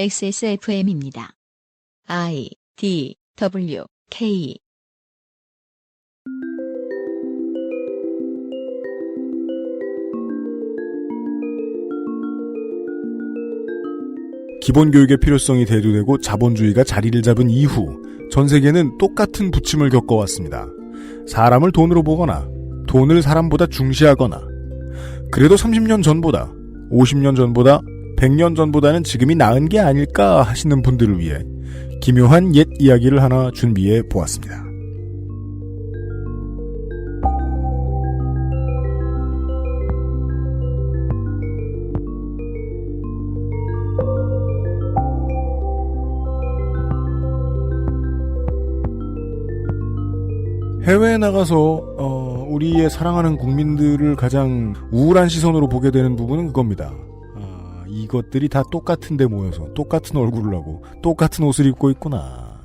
XSFM입니다. I, D, W, K. 기본교육의 필요성이 대두되고 자본주의가 자리를 잡은 이후 전 세계는 똑같은 부침을 겪어왔습니다. 사람을 돈으로 보거나 돈을 사람보다 중시하거나 그래도 30년 전보다 50년 전보다 100년 전보다는 지금이 나은 게 아닐까 하시는 분들을 위해 기묘한 옛 이야기를 하나 준비해 보았습니다. 해외에 나가서 우리의 사랑하는 국민들을 가장 우울한 시선으로 보게 되는 부분은 그겁니다. 이것들이 다 똑같은 데 모여서 똑같은 얼굴을 하고 똑같은 옷을 입고 있구나.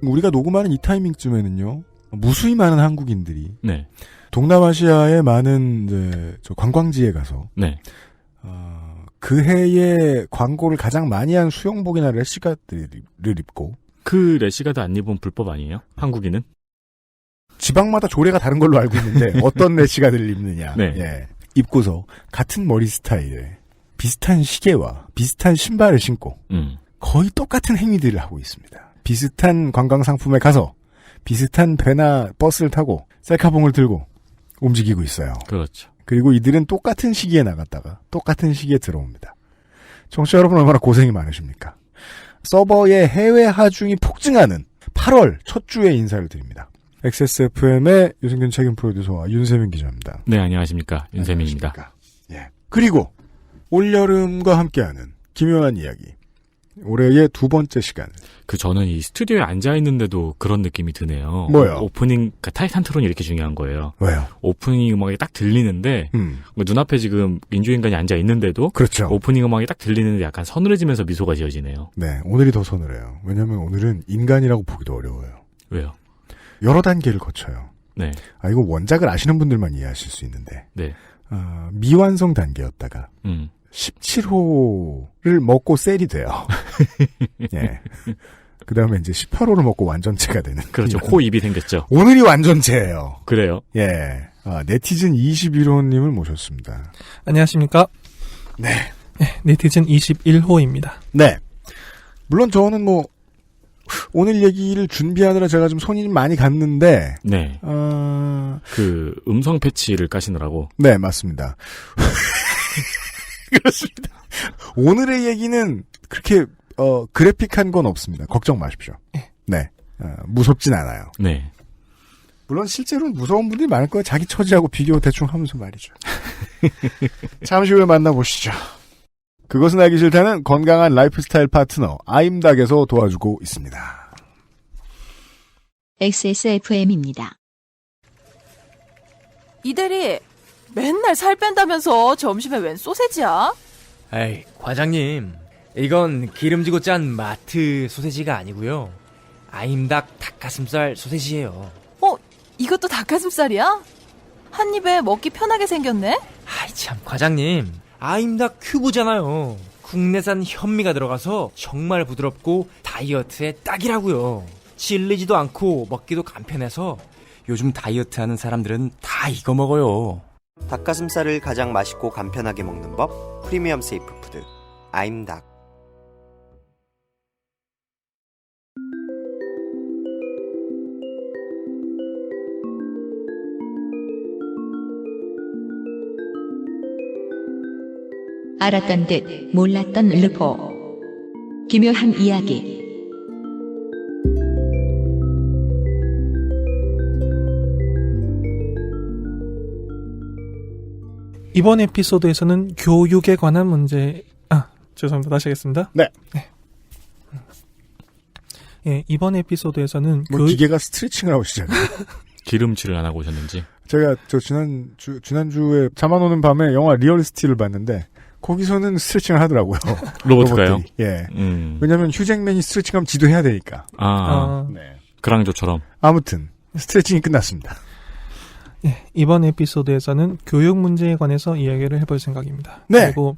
우리가 녹음하는 이 타이밍쯤에는요. 무수히 많은 한국인들이 네. 동남아시아의 많은 이제 저 관광지에 가서 네. 그 해에 광고를 가장 많이 한 수영복이나 래시가드를 입고 그 래시가드 안 입으면 불법 아니에요? 한국인은? 지방마다 조례가 다른 걸로 알고 있는데 어떤 래시가드를 입느냐. 네. 예. 입고서 같은 머리 스타일에 비슷한 시계와 비슷한 신발을 신고 거의 똑같은 행위들을 하고 있습니다. 비슷한 관광상품에 가서 비슷한 배나 버스를 타고 셀카봉을 들고 움직이고 있어요. 그렇죠. 그리고 이들은 똑같은 시기에 나갔다가 똑같은 시기에 들어옵니다. 청취자 여러분 얼마나 고생이 많으십니까? 서버의 해외 하중이 폭증하는 8월 첫 주에 인사를 드립니다. XSFM의 유승균 책임 프로듀서와 윤세민 기자입니다. 네, 안녕하십니까. 윤세민입니다. 안녕하십니까. 예. 그리고 올여름과 함께하는 기묘한 이야기. 올해의 두 번째 시간. 저는 이 스튜디오에 앉아있는데도 그런 느낌이 드네요. 뭐요? 오프닝, 타이탄트론이 이렇게 중요한 거예요. 왜요? 오프닝 음악이 딱 들리는데, 눈앞에 지금 민주인간이 앉아있는데도, 그렇죠. 오프닝 음악이 딱 들리는데 약간 서늘해지면서 미소가 지어지네요. 네, 오늘이 더 서늘해요. 왜냐면 오늘은 인간이라고 보기도 어려워요. 왜요? 여러 단계를 거쳐요. 네. 이거 원작을 아시는 분들만 이해하실 수 있는데, 네. 미완성 단계였다가, 17호를 먹고 셀이 돼요. 예. 그 다음에 이제 18호를 먹고 완전체가 되는. 그렇죠. 코 입이 생겼죠. 오늘이 완전체예요. 그래요? 예. 네티즌 21호님을 모셨습니다. 안녕하십니까? 네. 네, 네티즌 21호입니다. 네. 물론 저는 오늘 얘기를 준비하느라 제가 좀 손이 많이 갔는데. 네. 음성 패치를 까시느라고. 네, 맞습니다. 그렇습니다. 오늘의 얘기는 그렇게 그래픽한 건 없습니다. 걱정 마십시오. 네, 무섭진 않아요. 네. 물론 실제로는 무서운 분들이 많을 거예요. 자기 처지하고 비교 대충 하면서 말이죠. 잠시 후에 만나보시죠. 그것은 알기 싫다는 건강한 라이프스타일 파트너 아임닭에서 도와주고 있습니다. XSFM입니다. 이대리, 맨날 살 뺀다면서 점심에 웬 소세지야? 에이, 과장님. 이건 기름지고 짠 마트 소세지가 아니고요. 아임닭 닭가슴살 소세지예요. 이것도 닭가슴살이야? 한 입에 먹기 편하게 생겼네? 아이 참, 과장님. 아임닭 큐브잖아요. 국내산 현미가 들어가서 정말 부드럽고 다이어트에 딱이라고요. 질리지도 않고 먹기도 간편해서 요즘 다이어트하는 사람들은 다 이거 먹어요. 닭가슴살을 가장 맛있고 간편하게 먹는 법, 프리미엄 세이프 푸드 아임닭. 알았던 듯 몰랐던 르포. 기묘한 이야기. 이번 에피소드에서는 교육에 관한 문제, 죄송합니다. 다시 하겠습니다. 네. 예, 이번 에피소드에서는 기계가 스트레칭을 하고 시작해요. 기름칠을 안 하고 오셨는지. 제가 지난주에 잠 안 오는 밤에 영화 리얼리스티를 봤는데 거기서는 스트레칭을 하더라고요. 로봇가요? 예. 왜냐면 휴잭맨이 스트레칭하면 지도 해야 되니까. 네. 그랑조처럼. 아무튼 스트레칭이 끝났습니다. 예, 이번 에피소드에서는 교육 문제에 관해서 이야기를 해볼 생각입니다. 네. 그리고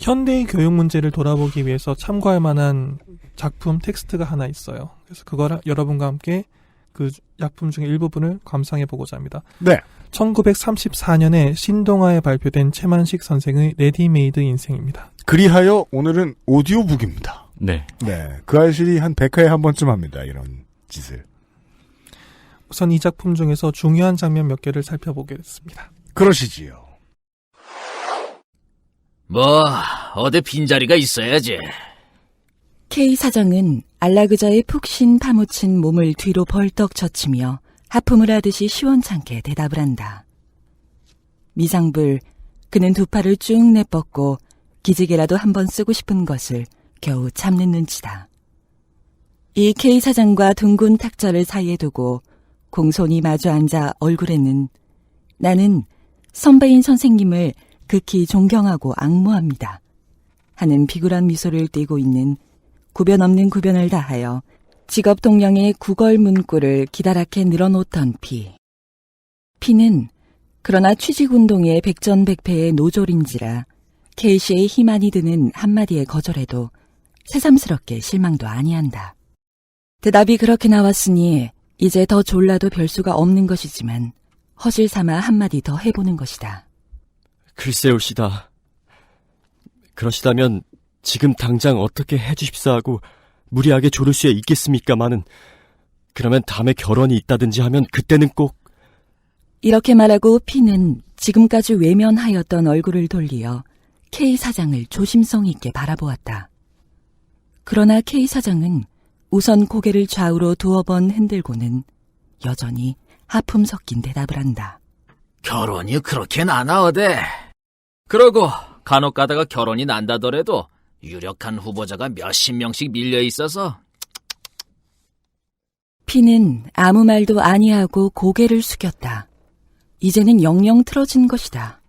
현대의 교육 문제를 돌아보기 위해서 참고할 만한 작품 텍스트가 하나 있어요. 그래서 그걸 여러분과 함께 그 작품 중에 일부분을 감상해 보고자 합니다. 네. 1934년에 신동아에 발표된 최만식 선생의 레디메이드 인생입니다. 그리하여 오늘은 오디오북입니다. 네. 네. 그 알실이 한 100회에 한 번쯤 합니다. 이런 짓을. 우선 이 작품 중에서 중요한 장면 몇 개를 살펴보겠습니다. 그러시지요. 뭐 어디 빈자리가 있어야지. K 사장은 안락의자에 푹신 파묻힌 몸을 뒤로 벌떡 젖히며 하품을 하듯이 시원찮게 대답을 한다. 미상불, 그는 두 팔을 쭉 내뻗고 기지개라도 한번 쓰고 싶은 것을 겨우 참는 눈치다. 이 K 사장과 둥근 탁자를 사이에 두고 공손히 마주 앉아 얼굴에는 나는 선배인 선생님을 극히 존경하고 앙모합니다 하는 비굴한 미소를 띠고 있는 구변 없는 구변을 다하여 직업 동량의 구걸 문구를 기다랗게 늘어놓던 피. 피는 그러나 취직운동의 백전백패의 노졸인지라 K씨의 희만이 드는 한마디에 거절해도 새삼스럽게 실망도 아니한다. 대답이 그렇게 나왔으니 이제 더 졸라도 별 수가 없는 것이지만 허실 삼아 한마디 더 해보는 것이다. 글쎄올시다. 그러시다면 지금 당장 어떻게 해주십사 하고 무리하게 조를 수야 있겠습니까마는 그러면 다음에 결혼이 있다든지 하면 그때는 꼭. 이렇게 말하고 피는 지금까지 외면하였던 얼굴을 돌리어 K 사장을 조심성 있게 바라보았다. 그러나 K 사장은 우선 고개를 좌우로 두어 번 흔들고는 여전히 하품 섞인 대답을 한다. 결혼이 그렇게 나나 어데. 그러고 간혹 가다가 결혼이 난다더라도 유력한 후보자가 몇십 명씩 밀려 있어서. 피는 아무 말도 아니하고 고개를 숙였다. 이제는 영영 틀어진 것이다.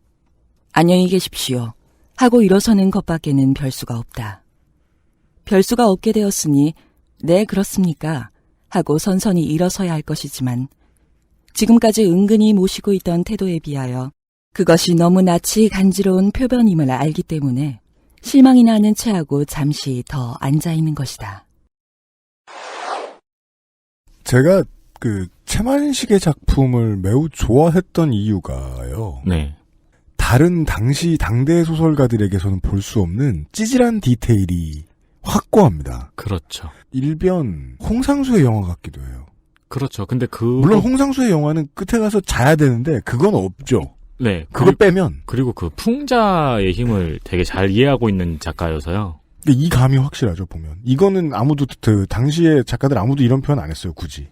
안녕히 계십시오 하고 일어서는 것밖에는 별 수가 없다. 별 수가 없게 되었으니 네 그렇습니까 하고 선선히 일어서야 할 것이지만 지금까지 은근히 모시고 있던 태도에 비하여 그것이 너무 낯이 간지러운 표변임을 알기 때문에 실망이 나는 체하고 잠시 더 앉아있는 것이다. 제가 그 최만식의 작품을 매우 좋아했던 이유가요. 네. 다른 당시 당대 소설가들에게서는 볼 수 없는 찌질한 디테일이 확고합니다. 그렇죠. 일변 홍상수의 영화 같기도 해요. 그렇죠. 근데 물론 홍상수의 영화는 끝에 가서 자야 되는데 그건 없죠. 네. 그거 빼면. 그리고 그 풍자의 힘을 되게 잘 이해하고 있는 작가여서요. 이 감이 확실하죠, 보면. 이거는 아무도, 당시에 작가들 아무도 이런 표현 안 했어요, 굳이.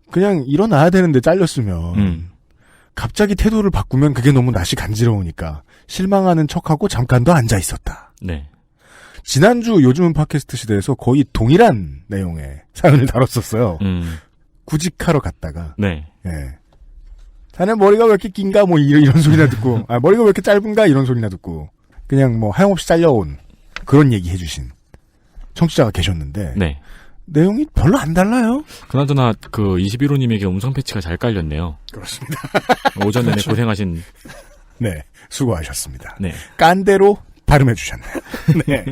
그냥 일어나야 되는데 잘렸으면, 갑자기 태도를 바꾸면 그게 너무 낯이 간지러우니까, 실망하는 척하고 잠깐 더 앉아 있었다. 네. 지난주 요즘은 팟캐스트 시대에서 거의 동일한 내용의 사연을 다뤘었어요. 구직하러 갔다가. 네. 예. 자네 머리가 왜 이렇게 긴가? 뭐 이런 소리나 듣고, 머리가 왜 이렇게 짧은가? 이런 소리나 듣고, 그냥 뭐 하염없이 잘려온 그런 얘기 해주신 청취자가 계셨는데, 네. 내용이 별로 안 달라요. 그나저나 그 21호님에게 음성 패치가 잘 깔렸네요. 그렇습니다. 오전 내내 그렇죠. 고생하신. 네, 수고하셨습니다. 네. 깐대로 발음해 주셨네요. 네.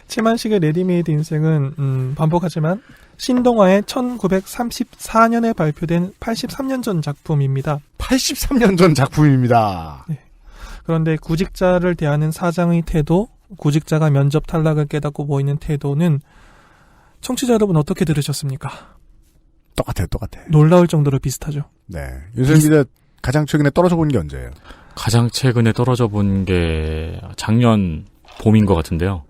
최만식의 레디메이드 인생은 반복하지만 신동아의 1934년에 발표된 83년 전 작품입니다. 83년 전 작품입니다. 네. 그런데 구직자를 대하는 사장의 태도, 구직자가 면접 탈락을 깨닫고 보이는 태도는 청취자 여러분 어떻게 들으셨습니까? 똑같아요. 놀라울 정도로 비슷하죠. 네. 윤세민 기자 가장 최근에 떨어져 본 게 언제예요? 가장 최근에 떨어져 본 게 작년 봄인 것 같은데요.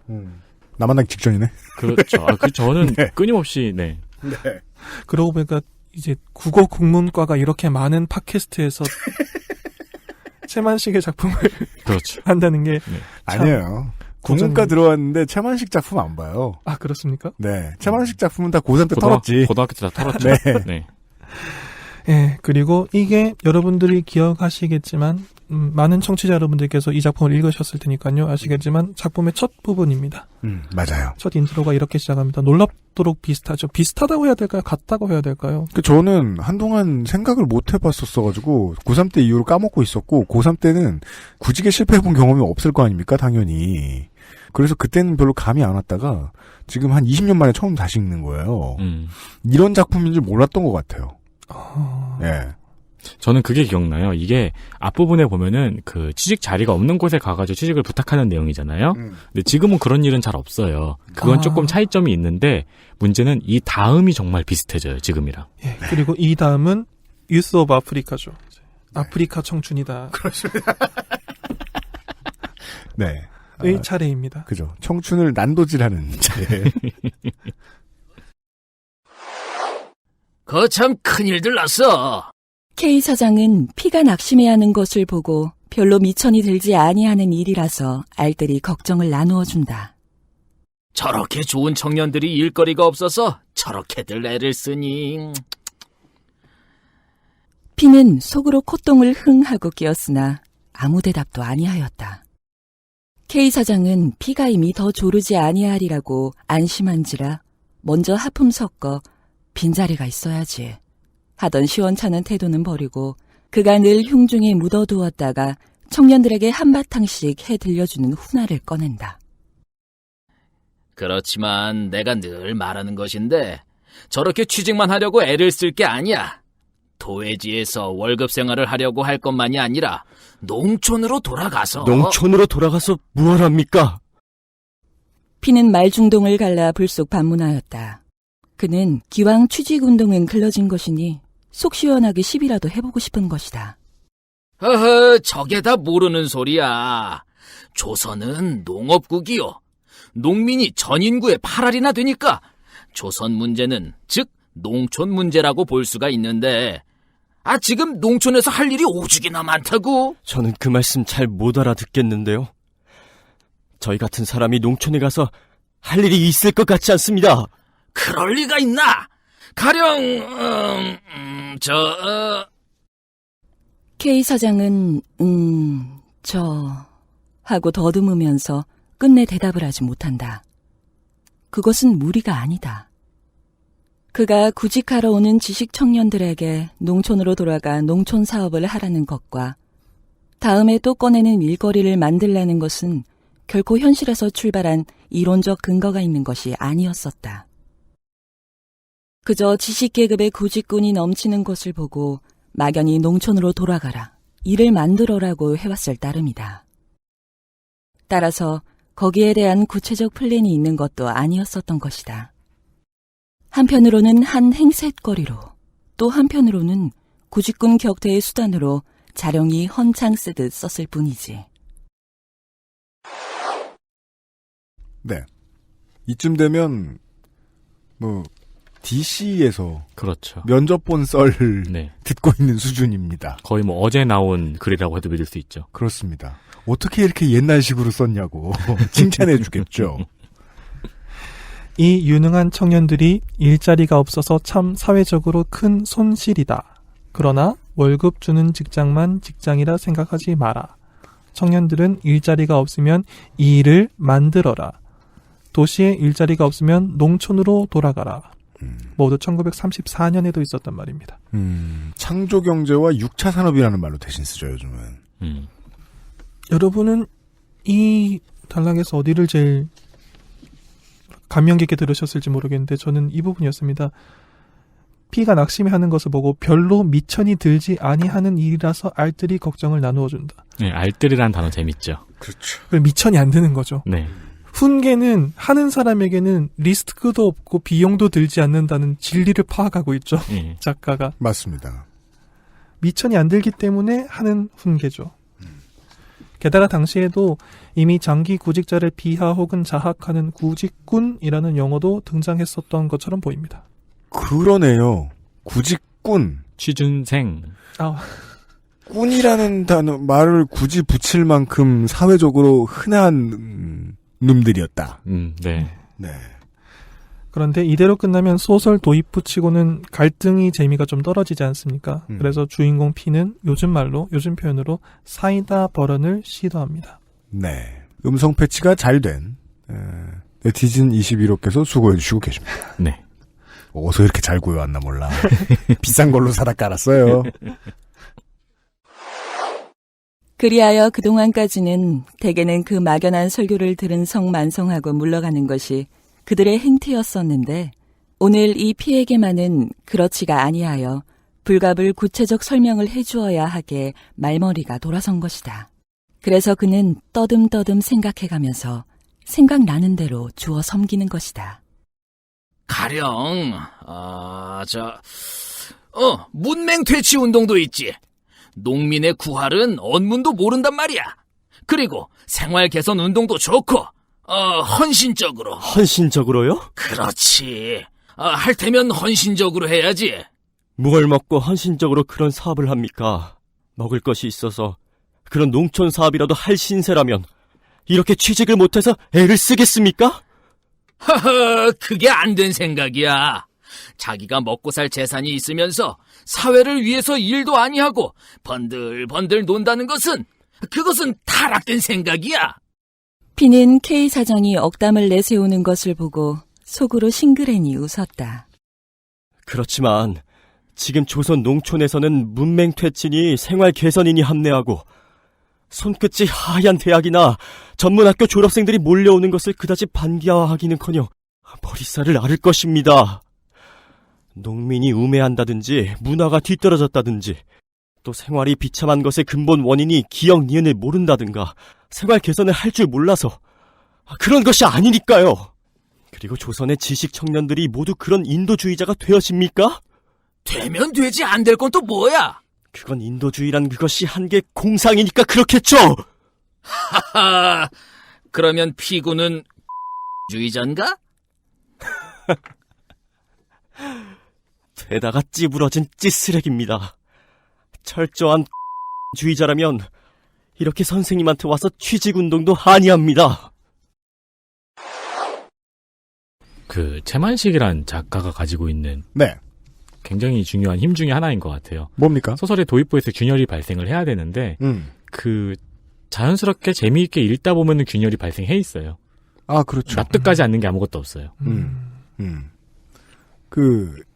나 만나기 직전이네. 그렇죠. 저는 네. 끊임없이, 네. 네. 그러고 보니까 이제 국어 국문과가 이렇게 많은 팟캐스트에서 최만식의 작품을 그렇죠. 한다는 게 네. 아니에요. 국문과 들어왔는데 최만식 작품 안 봐요. 아 그렇습니까? 네. 최만식 작품은 다 고3 때 털었지. 고등학교 때 다 털었죠. 네. 네. 네. 그리고 이게 여러분들이 기억하시겠지만 많은 청취자 여러분들께서 이 작품을 읽으셨을 테니까요. 아시겠지만 작품의 첫 부분입니다. 맞아요. 첫 인트로가 이렇게 시작합니다. 놀랍도록 비슷하죠. 비슷하다고 해야 될까요? 같다고 해야 될까요? 저는 한동안 생각을 못 해봤었어가지고 고3 때 이후로 까먹고 있었고 고3 때는 구직에 실패해본 경험이 없을 거 아닙니까? 당연히. 그래서 그때는 별로 감이 안 왔다가 지금 한 20년 만에 처음 다시 읽는 거예요. 이런 작품인지 몰랐던 것 같아요. 예. 저는 그게 기억나요. 이게 앞부분에 보면은 그 취직 자리가 없는 곳에 가가지고 취직을 부탁하는 내용이잖아요. 근데 지금은 그런 일은 잘 없어요. 그건 조금 차이점이 있는데 문제는 이 다음이 정말 비슷해져요. 지금이랑. 예. 그리고 이 다음은 유스 오브 아프리카죠. 아프리카 청춘이다. 그렇습니다. 네. 의 차례입니다. 그죠. 청춘을 난도질하는 차례. 거참 큰일들 났어. K 사장은 피가 낙심해하는 것을 보고 별로 미천이 들지 아니하는 일이라서 알뜰히 걱정을 나누어 준다. 저렇게 좋은 청년들이 일거리가 없어서 저렇게들 애를 쓰니. 피는 속으로 콧등을 흥 하고 끼었으나 아무 대답도 아니하였다. K 사장은 피가 이미 더 조르지 아니하리라고 안심한지라 먼저 하품 섞어 빈자리가 있어야지 하던 시원찮은 태도는 버리고 그가 늘 흉중에 묻어두었다가 청년들에게 한바탕씩 해 들려주는 훈화를 꺼낸다. 그렇지만 내가 늘 말하는 것인데 저렇게 취직만 하려고 애를 쓸 게 아니야. 도회지에서 월급 생활을 하려고 할 것만이 아니라 농촌으로 돌아가서 무엇합니까? 피는 말중동을 갈라 불쑥 반문하였다. 그는 기왕 취직운동은 글러진 것이니 속 시원하게 시비라도 해보고 싶은 것이다. 허허, 저게 다 모르는 소리야. 조선은 농업국이요. 농민이 전 인구의 8할이나 되니까 조선 문제는 즉 농촌 문제라고 볼 수가 있는데 지금 농촌에서 할 일이 오죽이나 많다고? 저는 그 말씀 잘 못 알아듣겠는데요. 저희 같은 사람이 농촌에 가서 할 일이 있을 것 같지 않습니다. 그럴 리가 있나? 가령 K 사장은 하고 더듬으면서 끝내 대답을 하지 못한다. 그것은 무리가 아니다. 그가 구직하러 오는 지식 청년들에게 농촌으로 돌아가 농촌 사업을 하라는 것과 다음에 또 꺼내는 일거리를 만들라는 것은 결코 현실에서 출발한 이론적 근거가 있는 것이 아니었었다. 그저 지식계급의 구직꾼이 넘치는 것을 보고 막연히 농촌으로 돌아가라, 일을 만들어라고 해왔을 따름이다. 따라서 거기에 대한 구체적 플랜이 있는 것도 아니었었던 것이다. 한편으로는 한 행셋거리로, 또 한편으로는 구직군 격퇴의 수단으로 자령이 헌창 쓰듯 썼을 뿐이지. 네. 이쯤 되면 DC에서 그렇죠. 면접 본 썰을 듣고 있는 수준입니다. 거의 어제 나온 글이라고 해도 믿을 수 있죠. 그렇습니다. 어떻게 이렇게 옛날식으로 썼냐고 칭찬해 주겠죠. 이 유능한 청년들이 일자리가 없어서 참 사회적으로 큰 손실이다. 그러나 월급 주는 직장만 직장이라 생각하지 마라. 청년들은 일자리가 없으면 이 일을 만들어라. 도시에 일자리가 없으면 농촌으로 돌아가라. 모두 1934년에도 있었단 말입니다. 창조경제와 6차 산업이라는 말로 대신 쓰죠, 요즘은. 여러분은 이 단락에서 어디를 제일 감명 깊게 들으셨을지 모르겠는데 저는 이 부분이었습니다. 피가 낙심해하는 것을 보고 별로 미천이 들지 아니하는 일이라서 알뜰히 걱정을 나누어준다. 네, 알뜰이라는 단어 재밌죠. 그렇죠. 미천이 안 드는 거죠. 네. 훈계는 하는 사람에게는 리스크도 없고 비용도 들지 않는다는 진리를 파악하고 있죠. 작가가. 맞습니다. 미천이 안 들기 때문에 하는 훈계죠. 게다가 당시에도 이미 장기 구직자를 비하 혹은 자학하는 구직꾼이라는 용어도 등장했었던 것처럼 보입니다. 그러네요. 구직꾼. 취준생. 꾼이라는 단어, 말을 굳이 붙일 만큼 사회적으로 흔한 놈들이었다. 네. 네. 그런데 이대로 끝나면 소설 도입부 치고는 갈등이 재미가 좀 떨어지지 않습니까? 그래서 주인공 P는 요즘 표현으로 사이다 버런을 시도합니다. 네. 음성 패치가 잘 된 네티즌 21호께서 수고해 주시고 계십니다. 네. 어디서 이렇게 잘 구해왔나 몰라. 비싼 걸로 사다 깔았어요. 그리하여 그동안까지는 대개는 그 막연한 설교를 들은 성만성하고 물러가는 것이 그들의 행태였었는데 오늘 이 P에게만은 그렇지가 아니하여 불갑을 구체적 설명을 해주어야 하게 말머리가 돌아선 것이다. 그래서 그는 떠듬떠듬 생각해가면서 생각나는 대로 주어 섬기는 것이다. 가령 문맹퇴치 운동도 있지. 농민의 구할은 언문도 모른단 말이야. 그리고 생활 개선 운동도 좋고 헌신적으로. 헌신적으로요? 그렇지. 할 테면 헌신적으로 해야지. 뭘 먹고 헌신적으로 그런 사업을 합니까? 먹을 것이 있어서 그런 농촌 사업이라도 할 신세라면 이렇게 취직을 못해서 애를 쓰겠습니까? 하하, 그게 안 된 생각이야. 자기가 먹고 살 재산이 있으면서 사회를 위해서 일도 아니하고 번들번들 논다는 것은 그것은 타락된 생각이야. P는 K 사장이 억담을 내세우는 것을 보고 속으로 싱그레니 웃었다. 그렇지만 지금 조선 농촌에서는 문맹퇴친이 생활 개선인이 합내하고 손끝이 하얀 대학이나 전문학교 졸업생들이 몰려오는 것을 그다지 반기화하기는커녕 머리살을 앓을 것입니다. 농민이 우매한다든지 문화가 뒤떨어졌다든지 또 생활이 비참한 것의 근본 원인이 기역 니은을 모른다든가 생활 개선을 할 줄 몰라서 그런 것이 아니니까요. 그리고 조선의 지식 청년들이 모두 그런 인도주의자가 되었습니까? 되면 되지 안 될 건 또 뭐야? 그건 인도주의란 그것이 한계 공상이니까 그렇겠죠. 하하, 그러면 피구는 주의자인가? 되다가 찌부러진 찌쓰레기입니다. 철저한 주의자라면 이렇게 선생님한테 와서 취직운동도 하니합니다. 그 채만식이란 작가가 가지고 있는 네. 굉장히 중요한 힘 중에 하나인 것 같아요. 뭡니까? 소설의 도입부에서 균열이 발생을 해야 되는데 그 자연스럽게 재미있게 읽다 보면은 균열이 발생해 있어요. 아, 그렇죠. 납득까지 않는 게 아무것도 없어요.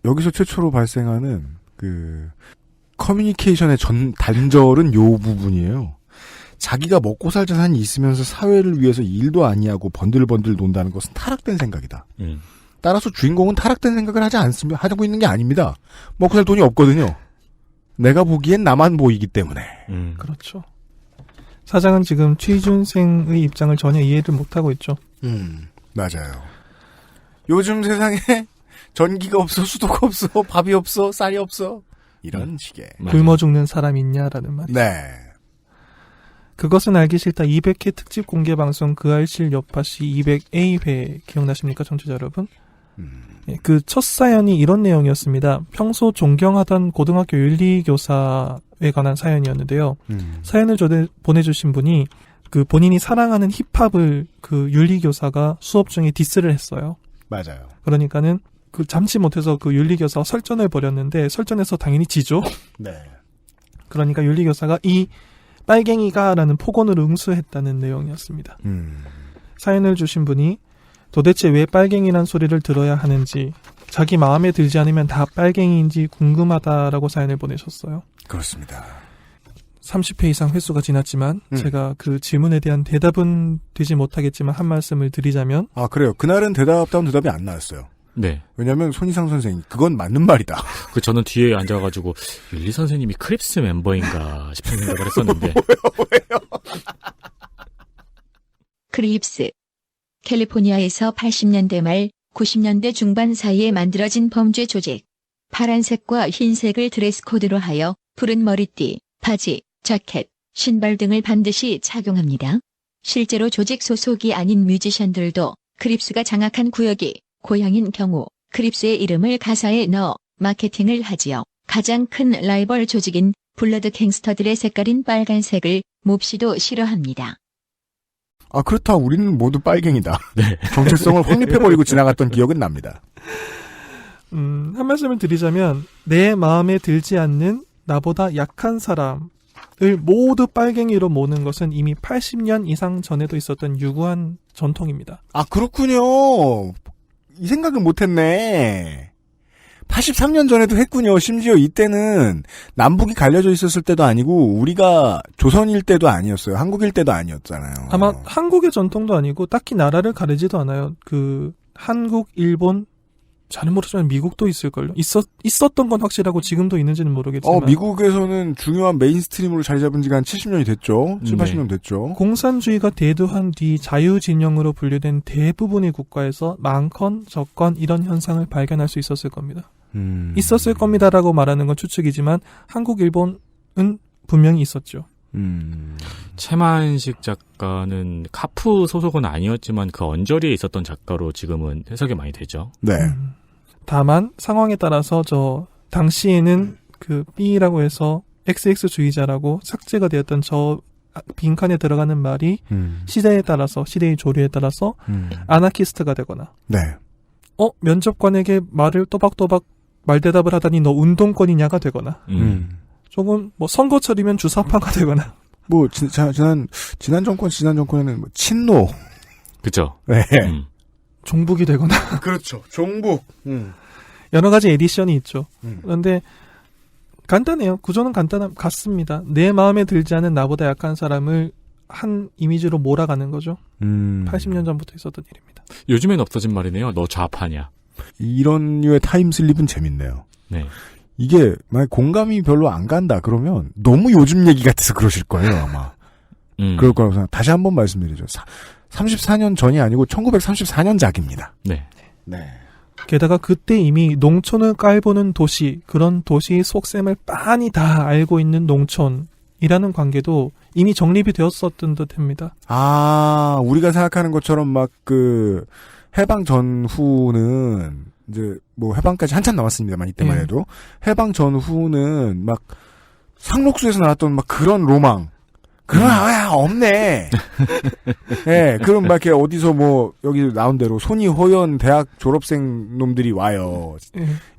여기서 최초로 발생하는 커뮤니케이션의 단절은 요 부분이에요. 자기가 먹고 살 재산이 있으면서 사회를 위해서 일도 아니하고 번들번들 논다는 것은 타락된 생각이다. 따라서 주인공은 타락된 생각을 하고 있는 게 아닙니다. 먹고 살 돈이 없거든요. 내가 보기엔 나만 보이기 때문에. 그렇죠. 사장은 지금 취준생의 입장을 전혀 이해를 못하고 있죠. 맞아요. 요즘 세상에 전기가 없어, 수도가 없어, 밥이 없어, 쌀이 없어. 이런 식의. 굶어 죽는 사람 있냐라는 말이죠. 네. 그것은 알기 싫다 200회 특집 공개 방송 그 알실 여파시 200A회 기억나십니까, 청취자 여러분? 그 첫 사연이 이런 내용이었습니다. 평소 존경하던 고등학교 윤리교사에 관한 사연이었는데요. 사연을 보내주신 분이 그 본인이 사랑하는 힙합을 그 윤리교사가 수업 중에 디스를 했어요. 맞아요. 그러니까는 그 잠시 못해서 그 윤리교사가 설전을 벌였는데 설전에서 당연히 지죠. 네. 그러니까 윤리교사가 이 빨갱이가라는 폭언으로 응수했다는 내용이었습니다. 사연을 주신 분이 도대체 왜 빨갱이란 소리를 들어야 하는지 자기 마음에 들지 않으면 다 빨갱이인지 궁금하다라고 사연을 보내셨어요. 그렇습니다. 30회 이상 횟수가 지났지만 제가 그 질문에 대한 대답은 되지 못하겠지만 한 말씀을 드리자면 아, 그래요. 그날은 대답다운 대답이 안 나왔어요. 네. 왜냐하면 손희상 선생님 그건 맞는 말이다. 저는 뒤에 앉아가지고 윤리 선생님이 크립스 멤버인가 싶은 생각을 했었는데. 왜요? 크립스. 캘리포니아에서 80년대 말 90년대 중반 사이에 만들어진 범죄 조직. 파란색과 흰색을 드레스 코드로 하여 푸른 머리띠, 바지, 자켓, 신발 등을 반드시 착용합니다. 실제로 조직 소속이 아닌 뮤지션들도 크립스가 장악한 구역이 고향인 경우 크립스의 이름을 가사에 넣어 마케팅을 하지요. 가장 큰 라이벌 조직인 블러드 갱스터들의 색깔인 빨간색을 몹시도 싫어합니다. 아, 그렇다. 우리는 모두 빨갱이다. 네. 정체성을 확립해버리고 지나갔던 기억은 납니다. 한 말씀을 드리자면 내 마음에 들지 않는 나보다 약한 사람을 모두 빨갱이로 모는 것은 이미 80년 이상 전에도 있었던 유구한 전통입니다. 아, 그렇군요. 이 생각을 못했네. 83년 전에도 했군요. 심지어 이때는 남북이 갈려져 있었을 때도 아니고 우리가 조선일 때도 아니었어요. 한국일 때도 아니었잖아요. 아마 한국의 전통도 아니고 딱히 나라를 가리지도 않아요. 그 한국, 일본, 잘은 모르지만 미국도 있을걸요. 있었던 건 확실하고 지금도 있는지는 모르겠지만. 미국에서는 중요한 메인스트림으로 자리 잡은 지가 한 70년이 됐죠. 7, 80년 됐죠. 공산주의가 대두한 뒤 자유진영으로 분류된 대부분의 국가에서 많건 적건 이런 현상을 발견할 수 있었을 겁니다. 있었을 겁니다라고 말하는 건 추측이지만 한국, 일본은 분명히 있었죠. 최만식 작가는 카프 소속은 아니었지만 그 언저리에 있었던 작가로 지금은 해석이 많이 되죠. 네. 다만 상황에 따라서 당시에는 그 B라고 해서 XX주의자라고 삭제가 되었던 저 빈칸에 들어가는 말이 시대에 따라서 시대의 조류에 따라서 아나키스트가 되거나 네. 면접관에게 말을 또박또박 말대답을 하다니 너 운동권이냐가 되거나 조금 선거철이면 주사파가 되거나 지난 정권에는 친노 그죠. 네. 종북이 되거나 그렇죠. 종북 여러 가지 에디션이 있죠. 그런데 간단해요. 구조는 같습니다. 내 마음에 들지 않은 나보다 약한 사람을 한 이미지로 몰아가는 거죠. 80년 전부터 있었던 일입니다. 요즘엔 없어진 말이네요. 너 좌파냐. 이런 류의 타임슬립은 재밌네요. 네. 이게 만약 공감이 별로 안 간다 그러면 너무 요즘 얘기 같아서 그러실 거예요 아마. 그럴 거라고 생각. 다시 한번 말씀드리죠. 34년 전이 아니고 1934년작입니다. 네. 네. 게다가 그때 이미 농촌을 깔보는 도시, 그런 도시의 속셈을 빤히 다 알고 있는 농촌이라는 관계도 이미 정립이 되었었던 듯합니다. 아, 우리가 생각하는 것처럼 막 해방 전후는 이제 해방까지 한참 남았습니다만 이때만 해도 해방 전후는 막 상록수에서 나왔던 막 그런 로망 그런 없네. 네, 그럼 막 이렇게 어디서 여기 나온 대로 손이호연 대학 졸업생 놈들이 와요.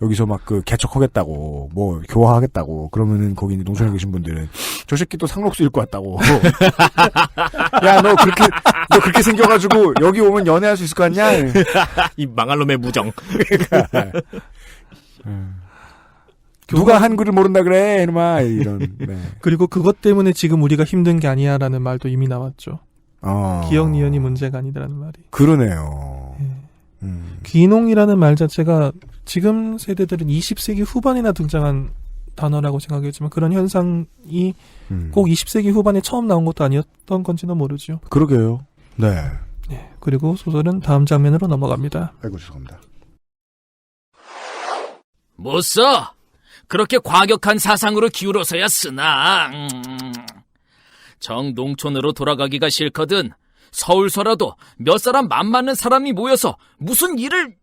여기서 막 개척하겠다고 교화하겠다고 그러면은 거기 농촌에 계신 분들은 저 새끼 또 상록수 읽고 왔다고. 야, 너 그렇게 생겨가지고 여기 오면 연애할 수 있을 것 같냐? 이 망할 놈의 무정. 누가 한글을 모른다 그래 이놈아 이런. 네. 그리고 그것 때문에 지금 우리가 힘든 게 아니야라는 말도 이미 나왔죠. 기억 니은이 문제가 아니라는 말이. 그러네요. 귀농이라는 말 자체가 지금 세대들은 20세기 후반이나 등장한 단어라고 생각했지만 그런 현상이 꼭 20세기 후반에 처음 나온 것도 아니었던 건지는 모르죠. 그러게요. 네. 그리고 소설은 다음 장면으로 넘어갑니다. 아이고 죄송합니다. 못 써. 그렇게 과격한 사상으로 기울어서야 쓰나. 정 농촌으로 돌아가기가 싫거든 서울서라도 몇 사람 맘맞는 사람이 모여서 무슨 일을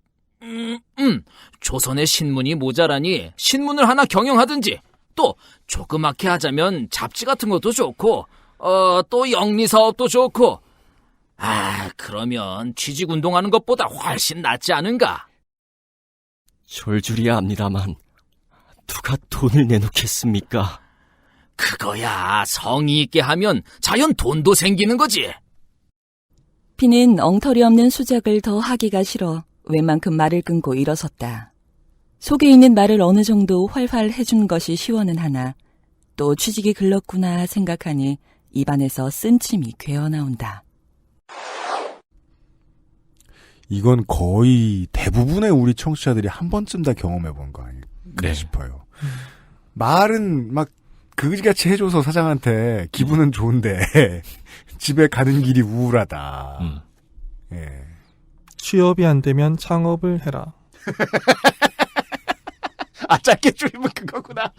조선의 신문이 모자라니 신문을 하나 경영하든지 또 조그맣게 하자면 잡지 같은 것도 좋고 또 영리사업도 좋고 그러면 취직운동하는 것보다 훨씬 낫지 않은가? 졸졸이야 압니다만 누가 돈을 내놓겠습니까? 그거야 성의 있게 하면 자연 돈도 생기는 거지. 피는 엉터리 없는 수작을 더 하기가 싫어 웬만큼 말을 끊고 일어섰다. 속에 있는 말을 어느 정도 활활 해준 것이 시원은 하나 또 취직이 글렀구나 생각하니 입안에서 쓴침이 괴어나온다. 이건 거의 대부분의 우리 청취자들이 한 번쯤 다 경험해본 거 아닐까 싶어요. 말은 막 그지같이 해줘서 사장한테 기분은 좋은데 집에 가는 길이 우울하다. 예. 취업이 안 되면 창업을 해라. 짧게 줄이면 그거구나.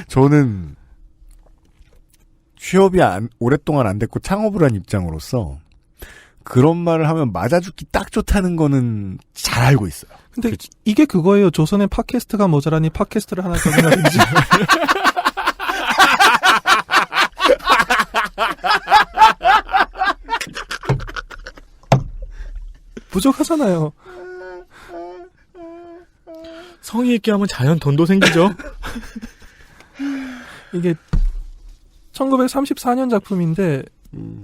저는 취업이 오랫동안 안 됐고 창업을 한 입장으로서 그런 말을 하면 맞아 죽기 딱 좋다는 거는 잘 알고 있어요. 근데 이게 그거예요. 조선의 팟캐스트가 모자라니 팟캐스트를 하나 적용하든지. 부족하잖아요. 성의 있게 하면 자연 돈도 생기죠. 이게 1934년 작품인데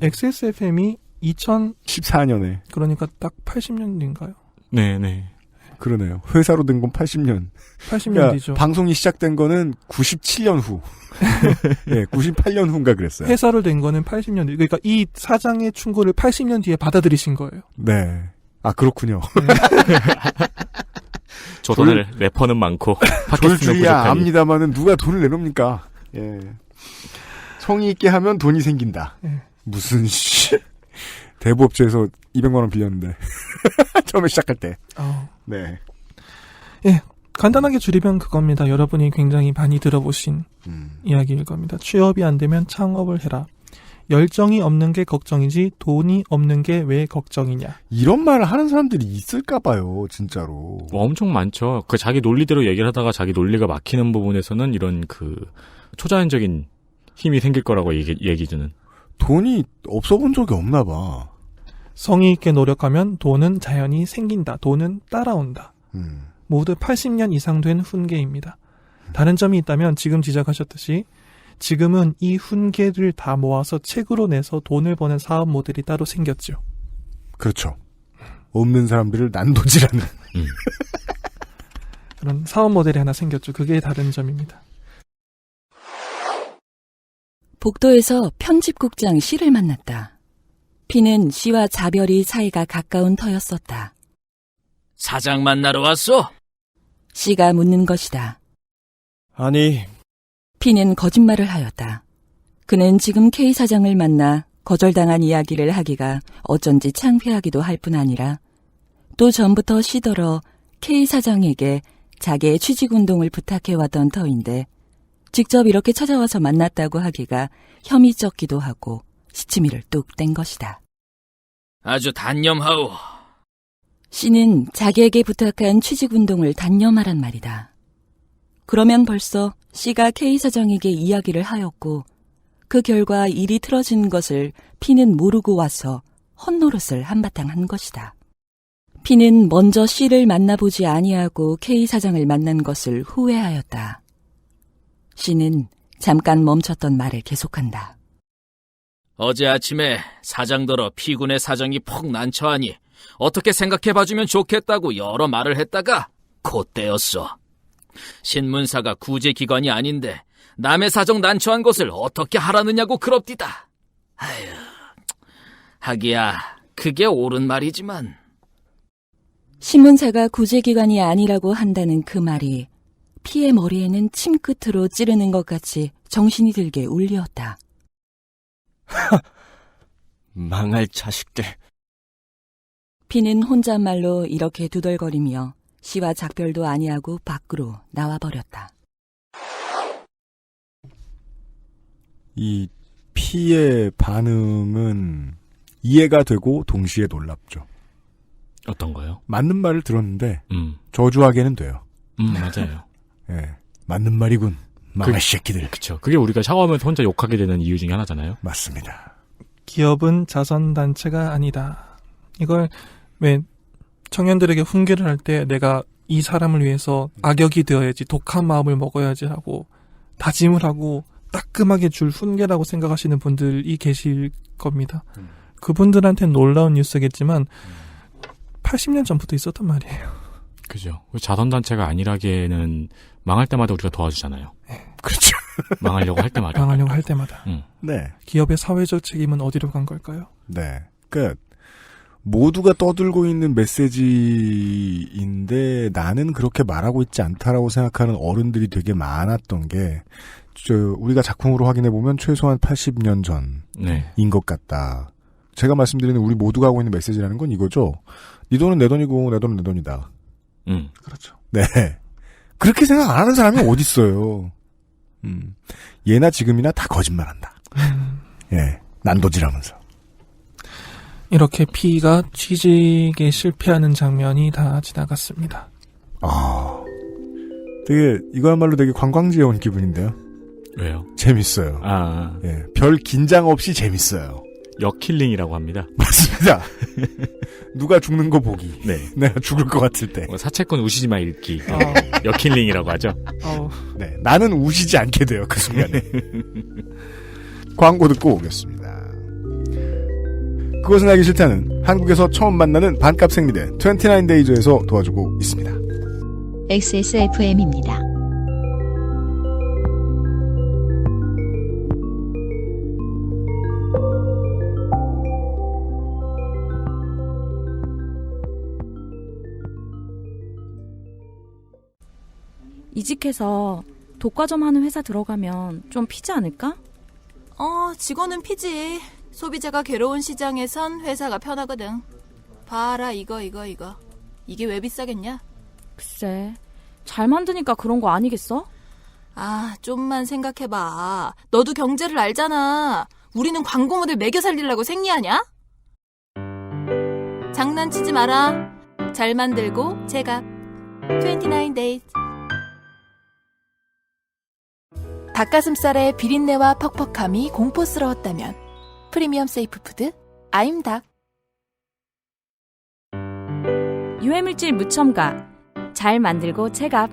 XSFM이 14년에. 그러니까 딱 80년인가요? 네네. 그러네요. 회사로 된 건 80년. 80년 뒤죠. 방송이 시작된 거는 97년 후. 네, 98년 후인가 그랬어요. 회사로 된 거는 80년 뒤. 그러니까 이 사장의 충고를 80년 뒤에 받아들이신 거예요. 네. 아, 그렇군요. 조선을 래퍼는 많고 팟캐스트는 졸주야 부족하니. 압니다만은 누가 돈을 내놓습니까? 예. 성의 있게 하면 돈이 생긴다. 예. 무슨 대부업체에서 200만 원 빌렸는데 처음에 시작할 때. 네. 예. 간단하게 줄이면 그겁니다. 여러분이 굉장히 많이 들어보신 이야기일 겁니다. 취업이 안 되면 창업을 해라. 열정이 없는 게 걱정이지 돈이 없는 게 왜 걱정이냐. 이런 말을 하는 사람들이 있을까 봐요. 진짜로. 엄청 많죠. 그 자기 논리대로 얘기를 하다가 자기 논리가 막히는 부분에서는 이런 그 초자연적인 힘이 생길 거라고 얘기주는. 돈이 없어 본 적이 없나 봐. 성의 있게 노력하면 돈은 자연히 생긴다. 돈은 따라온다. 모두 80년 이상 된 훈계입니다. 다른 점이 있다면 지금 지적하셨듯이 지금은 이 훈계를 다 모아서 책으로 내서 돈을 버는 사업 모델이 따로 생겼죠. 그렇죠. 없는 사람들을 난도질하는. 그런 사업 모델이 하나 생겼죠. 그게 다른 점입니다. 복도에서 편집국장 씨를 만났다. 피는 씨와 자별이 사이가 가까운 터였었다. 사장 만나러 왔어? 씨가 묻는 것이다. 아니, 피는 거짓말을 하였다. 그는 지금 K 사장을 만나 거절당한 이야기를 하기가 어쩐지 창피하기도 할 뿐 아니라 또 전부터 씨더러 K 사장에게 자기의 취직운동을 부탁해왔던 터인데 직접 이렇게 찾아와서 만났다고 하기가 혐의 적기도 하고 시치미를 뚝 뗀 것이다. 아주 단념하오. 씨는 자기에게 부탁한 취직운동을 단념하란 말이다. 그러면 벌써 씨가 K 사장에게 이야기를 하였고 그 결과 일이 틀어진 것을 피는 모르고 와서 헛노릇을 한바탕 한 것이다. 피는 먼저 씨를 만나보지 아니하고 K 사장을 만난 것을 후회하였다. 씨는 잠깐 멈췄던 말을 계속한다. 어제 아침에 사장더러 피군의 사정이 폭 난처하니 어떻게 생각해봐주면 좋겠다고 여러 말을 했다가 곧때였어. 신문사가 구제기관이 아닌데 남의 사정 난처한 것을 어떻게 하라느냐고 그럽디다. 아휴, 하기야 그게 옳은 말이지만. 신문사가 구제기관이 아니라고 한다는 그 말이 피의 머리에는 침끝으로 찌르는 것 같이 정신이 들게 울리었다. 망할 자식들. 피는 혼잣말로 이렇게 두덜거리며 씨와 작별도 아니하고 밖으로 나와버렸다. 이 피의 반응은 이해가 되고 동시에 놀랍죠. 어떤 거요? 맞는 말을 들었는데 저주하게는 돼요. 맞아요. 예, 맞는 말이군. 망할 새끼들. 그렇죠. 그게 우리가 샤워하면서 혼자 욕하게 되는 이유 중에 하나잖아요. 맞습니다. 기업은 자선단체가 아니다. 이걸 왜 청년들에게 훈계를 할 때 내가 이 사람을 위해서 악역이 되어야지, 독한 마음을 먹어야지 하고 다짐을 하고 따끔하게 줄 훈계라고 생각하시는 분들이 계실 겁니다. 그분들한테는 놀라운 뉴스겠지만 80년 전부터 있었단 말이에요. 그죠. 자선단체가 아니라기에는 망할 때마다 우리가 도와주잖아요. 그렇죠. 망하려고 할 때마다. 망하려고 할 때마다. 네. 기업의 사회적 책임은 어디로 간 걸까요? 네. 그러니까 모두가 떠들고 있는 메시지인데 나는 그렇게 말하고 있지 않다라고 생각하는 어른들이 되게 많았던 게 우리가 작품으로 확인해 보면 최소한 80년 전인 것 같다. 제가 말씀드리는 우리 모두가 하고 있는 메시지라는 건 이거죠. 네 돈은 내 돈이고 내 돈은 내 돈이다. 그렇죠. 네. 그렇게 생각 안 하는 사람이 어디 있어요. 예나 지금이나 다 거짓말한다. 예, 난도질하면서. 이렇게 피가 취직에 실패하는 장면이 다 지나갔습니다. 아, 되게 이거야말로 되게 관광지에 온 기분인데요. 왜요? 재밌어요. 예, 별 긴장 없이 재밌어요. 역킬링이라고 합니다. 맞습니다. 누가 죽는 거 보기. 네. 내가 죽을 것 같을 때. 사채꾼 우시지마 읽기. 역힐링이라고 하죠. 네, 나는 우시지 않게 돼요, 그 순간에. 광고 듣고 오겠습니다. 그것은 알기 싫다는 한국에서 처음 만나는 반값 생리대 29데이즈에서 도와주고 있습니다. XSFM입니다. 이직해서 독과점 하는 회사 들어가면 좀 피지 않을까? 직원은 피지. 소비자가 괴로운 시장에선 회사가 편하거든. 봐라, 이거. 이게 왜 비싸겠냐? 글쎄, 잘 만드니까 그런 거 아니겠어? 좀만 생각해봐. 너도 경제를 알잖아. 우리는 광고 모델 매겨 살리려고 생리하냐? 장난치지 마라. 잘 만들고 제값. 29days. 닭가슴살의 비린내와 퍽퍽함이 공포스러웠다면 프리미엄 세이프 푸드 아임닭. 유해물질 무첨가. 잘 만들고 체갑.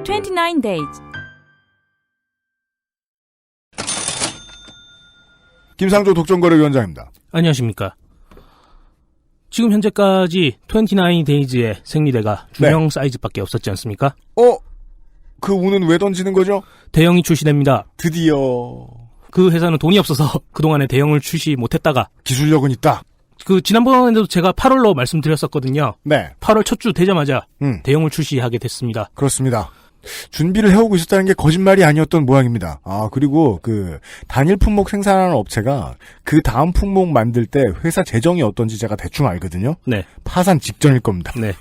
29days. 김상조 독점거래위원장입니다. 안녕하십니까. 지금 현재까지 29데이즈의 생리대가 중형 사이즈밖에 없었지 않습니까? 그 운은 왜 던지는 거죠? 대형이 출시됩니다. 드디어. 그 회사는 돈이 없어서 그동안에 대형을 출시 못했다가 기술력은 있다. 지난번에도 제가 8월로 말씀드렸었거든요. 네. 8월 첫 주 되자마자 대형을 출시하게 됐습니다. 그렇습니다. 준비를 해오고 있었다는 게 거짓말이 아니었던 모양입니다. 그리고 단일 품목 생산하는 업체가 그 다음 품목 만들 때 회사 재정이 어떤지 제가 대충 알거든요. 네. 파산 직전일 겁니다. 네.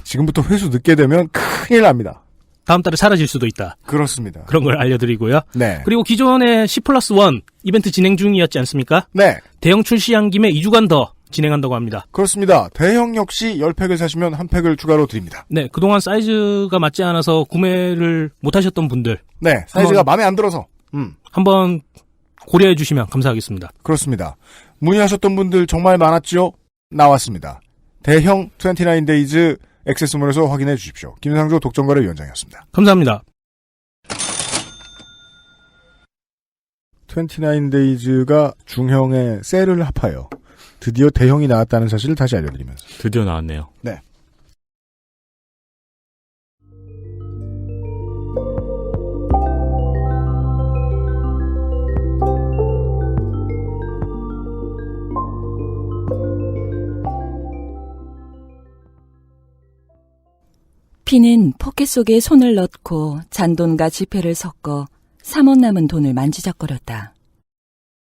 지금부터 회수 늦게 되면 큰일 납니다. 다음 달에 사라질 수도 있다. 그렇습니다. 그런 걸 알려드리고요. 네. 그리고 기존에 10+1 이벤트 진행 중이었지 않습니까? 네. 대형 출시한 김에 2주간 더 진행한다고 합니다. 그렇습니다. 대형 역시 10팩을 사시면 1팩을 추가로 드립니다. 네. 그동안 사이즈가 맞지 않아서 구매를 못하셨던 분들. 네. 사이즈가 마음에 안 들어서. 한번 고려해 주시면 감사하겠습니다. 그렇습니다. 문의하셨던 분들 정말 많았죠? 나왔습니다. 대형 29데이즈 액세스몰에서 확인해 주십시오. 김상조 독점거래위원장이었습니다. 감사합니다. 29데이즈가 중형의 셀을 합하여 드디어 대형이 나왔다는 사실을 다시 알려드리면서. 드디어 나왔네요. 네. 피는 포켓 속에 손을 넣고 잔돈과 지폐를 섞어 3원 남은 돈을 만지작거렸다.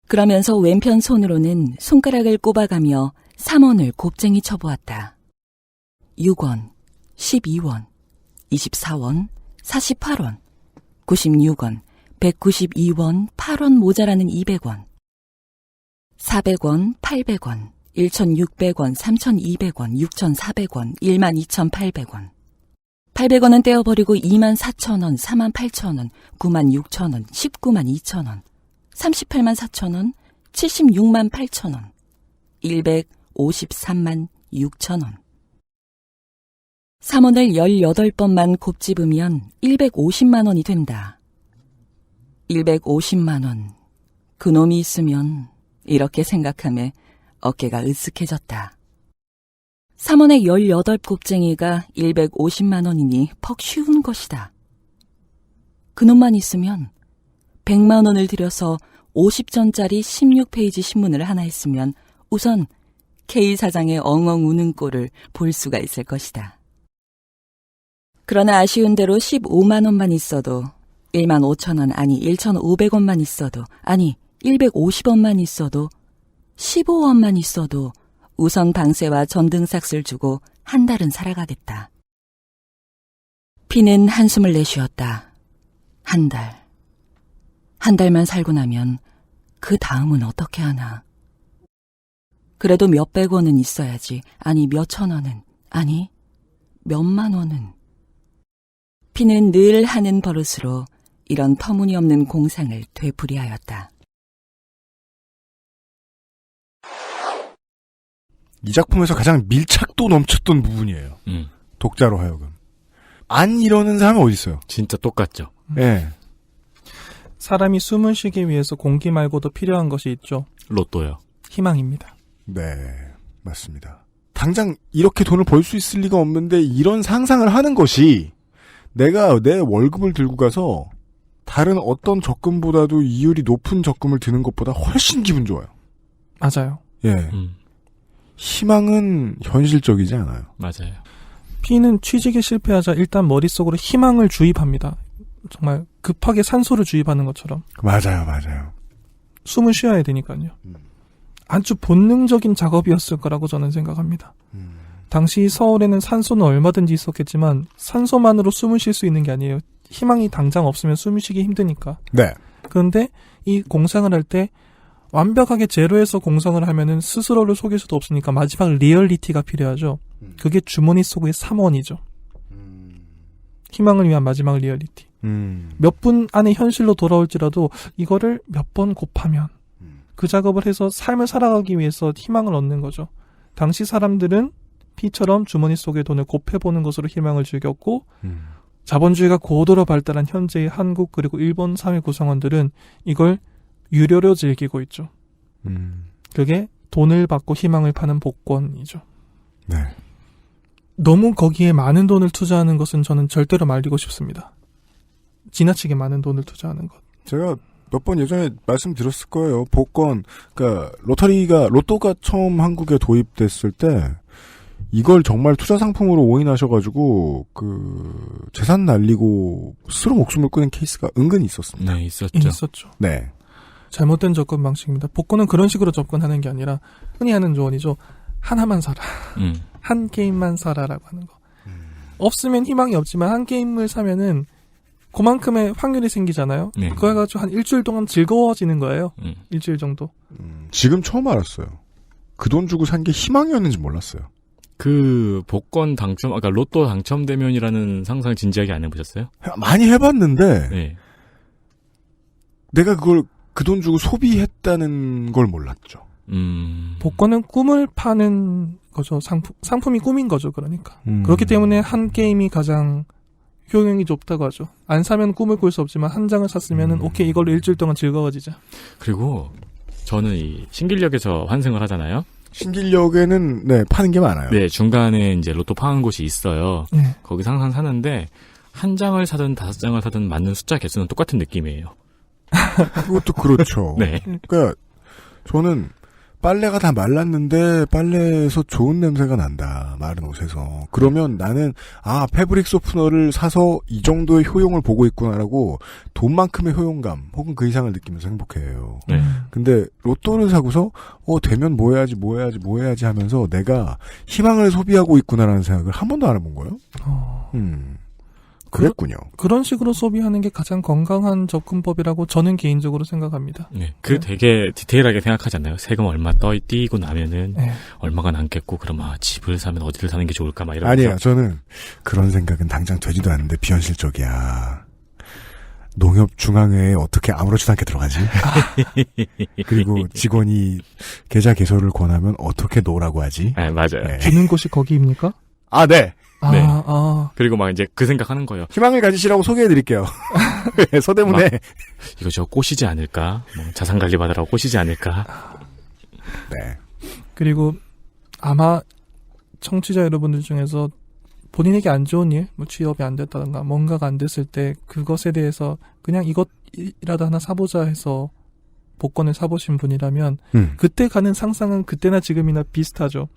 그러면서 왼편 손으로는 손가락을 꼽아가며 3원을 곱쟁이 쳐보았다. 6원, 12원, 24원, 48원, 96원, 192원, 8원 모자라는 200원, 400원, 800원, 1,600원, 3,200원, 6,400원, 12,800원. 800원은 떼어버리고 24,000원, 48,000원, 96,000원, 192,000원, 384,000원, 768,000원, 1,536,000원. 3원을 18번만 곱집으면 150만 원이 된다. 150만 원. 그놈이 있으면 이렇게 생각하며 어깨가 으쓱해졌다. 3원의 18곱쟁이가 150만 원이니 퍽 쉬운 것이다. 그놈만 있으면 100만 원을 들여서 50전짜리 16페이지 신문을 하나 했으면 우선 K 사장의 엉엉 우는 꼴을 볼 수가 있을 것이다. 그러나 아쉬운 대로 15만 원만 있어도 1만 5천 원 아니 1,500원만 있어도 아니 150원만 있어도 15원만 있어도 우선 방세와 전등삭스를 주고 한 달은 살아가겠다. 피는 한숨을 내쉬었다. 한 달. 한 달만 살고 나면 그 다음은 어떻게 하나. 그래도 몇백 원은 있어야지. 아니 몇천 원은. 아니 몇만 원은. 피는 늘 하는 버릇으로 이런 터무니없는 공상을 되풀이하였다. 이 작품에서 가장 밀착도 넘쳤던 부분이에요. 독자로 하여금. 안 이러는 사람이 어디 있어요? 진짜 똑같죠. 예. 사람이 숨을 쉬기 위해서 공기 말고도 필요한 것이 있죠. 로또요. 희망입니다. 네, 맞습니다. 당장 이렇게 돈을 벌 수 있을 리가 없는데 이런 상상을 하는 것이 내가 내 월급을 들고 가서 다른 어떤 적금보다도 이율이 높은 적금을 드는 것보다 훨씬 기분 좋아요. 맞아요. 예. 희망은 현실적이지 않아요. 맞아요. P는 취직에 실패하자 일단 머릿속으로 희망을 주입합니다. 정말 급하게 산소를 주입하는 것처럼. 맞아요, 맞아요. 숨을 쉬어야 되니까요. 아주 본능적인 작업이었을 거라고 저는 생각합니다. 당시 서울에는 산소는 얼마든지 있었겠지만 산소만으로 숨을 쉴 수 있는 게 아니에요. 희망이 당장 없으면 숨을 쉬기 힘드니까. 네. 그런데 이 공상을 할 때 완벽하게 제로에서 공상을 하면은 스스로를 속일 수도 없으니까 마지막 리얼리티가 필요하죠. 그게 주머니 속의 3원이죠. 희망을 위한 마지막 리얼리티. 몇 분 안에 현실로 돌아올지라도 이거를 몇 번 곱하면 그 작업을 해서 삶을 살아가기 위해서 희망을 얻는 거죠. 당시 사람들은 P처럼 주머니 속의 돈을 곱해보는 것으로 희망을 즐겼고 자본주의가 고도로 발달한 현재의 한국 그리고 일본 사회 구성원들은 이걸 유료로 즐기고 있죠. 그게 돈을 받고 희망을 파는 복권이죠. 네. 너무 거기에 많은 돈을 투자하는 것은 저는 절대로 말리고 싶습니다. 지나치게 많은 돈을 투자하는 것. 제가 몇 번 예전에 말씀드렸을 거예요. 복권, 그러니까 로또가 처음 한국에 도입됐을 때 이걸 정말 투자 상품으로 오인하셔가지고 재산 날리고 스스로 목숨을 끊은 케이스가 은근히 있었습니다. 네, 있었죠. 네. 잘못된 접근 방식입니다. 복권은 그런 식으로 접근하는 게 아니라 흔히 하는 조언이죠. 하나만 사라. 한 게임만 사라라고 하는 거. 없으면 희망이 없지만 한 게임을 사면은 그만큼의 확률이 생기잖아요. 네. 그거 해가지고 한 일주일 동안 즐거워지는 거예요. 일주일 정도. 지금 처음 알았어요. 그 돈 주고 산 게 희망이었는지 몰랐어요. 그 복권 당첨, 아까 로또 당첨되면이라는 상상 진지하게 안 해보셨어요? 많이 해봤는데 네. 내가 그걸 그 돈 주고 소비했다는 걸 몰랐죠. 복권은 꿈을 파는 거죠. 상품이 꿈인 거죠. 그러니까. 그렇기 때문에 한 게임이 가장 효용이 좁다고 하죠. 안 사면 꿈을 꿀 수 없지만 한 장을 샀으면은 오케이 이걸로 일주일 동안 즐거워지자. 그리고 저는 이 신길역에서 환승을 하잖아요. 신길역에는 네 파는 게 많아요. 네, 중간에 이제 로또 파는 곳이 있어요. 네. 거기서 항상 사는데 한 장을 사든 5장을 사든 맞는 숫자 개수는 똑같은 느낌이에요. 그것도 그렇죠. 네. 그러니까 저는 빨래가 다 말랐는데 빨래에서 좋은 냄새가 난다. 마른 옷에서. 그러면 나는 패브릭 소프너를 사서 이 정도의 효용을 보고 있구나라고 돈만큼의 효용감 혹은 그 이상을 느끼면서 행복해해요. 네. 근데 로또를 사고서 되면 뭐 해야지 하면서 내가 희망을 소비하고 있구나라는 생각을 한 번도 안 해본 거예요. 그랬군요. 그런 식으로 소비하는 게 가장 건강한 접근법이라고 저는 개인적으로 생각합니다. 네, 되게 디테일하게 생각하지 않나요? 세금 얼마 띄고 나면은 얼마가 남겠고 그럼 집을 사면 어디를 사는 게 좋을까 막 이러면서. 아니에요. 저는 그런 생각은 당장 되지도 않는데 비현실적이야. 농협중앙회에 어떻게 아무렇지도 않게 들어가지? 그리고 직원이 계좌 개설을 권하면 어떻게 놓으라고 하지? 네, 맞아요. 네. 주는 곳이 거기입니까? 네. 네. 그리고 막 이제 그 생각하는 거예요. 희망을 가지시라고 소개해드릴게요. 서대문에 이거 저 꼬시지 않을까? 자산 관리 받으라고 꼬시지 않을까? 네. 그리고 아마 청취자 여러분들 중에서 본인에게 안 좋은 일, 취업이 안 됐다든가 뭔가가 안 됐을 때 그것에 대해서 그냥 이것이라도 하나 사보자 해서 복권을 사보신 분이라면 그때 가는 상상은 그때나 지금이나 비슷하죠.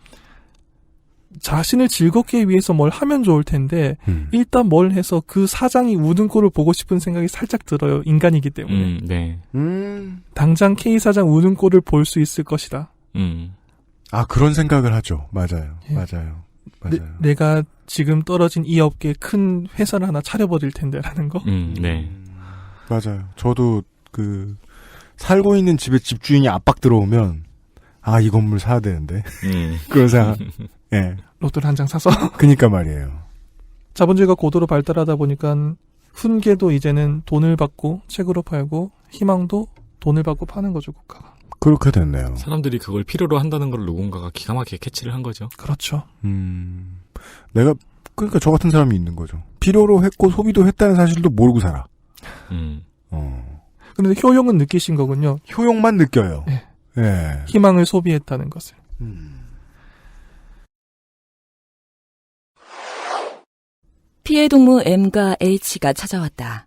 자신을 즐겁게 위해서 뭘 하면 좋을 텐데 일단 뭘 해서 그 사장이 우는 꼴을 보고 싶은 생각이 살짝 들어요. 인간이기 때문에. 네. 당장 K 사장 우는 꼴을 볼 수 있을 것이다. 그런 생각을 하죠. 맞아요. 예. 맞아요. 내가 지금 떨어진 이 업계에 큰 회사를 하나 차려버릴 텐데라는 거. 네. 맞아요. 저도 살고 있는 집에 집주인이 압박 들어오면 이 건물 사야 되는데 그런 생각. 예. 로또를 한 장 사서. 그니까 말이에요. 자본주의가 고도로 발달하다 보니까 훈계도 이제는 돈을 받고 책으로 팔고 희망도 돈을 받고 파는 거죠, 국가가. 그렇게 됐네요. 사람들이 그걸 필요로 한다는 걸 누군가가 기가 막히게 캐치를 한 거죠. 그렇죠. 그러니까 저 같은 사람이 있는 거죠. 필요로 했고 소비도 했다는 사실도 모르고 살아. 그런데 효용은 느끼신 거군요. 효용만 느껴요. 네. 예. 희망을 소비했다는 것을. 피해 동무 M과 H가 찾아왔다.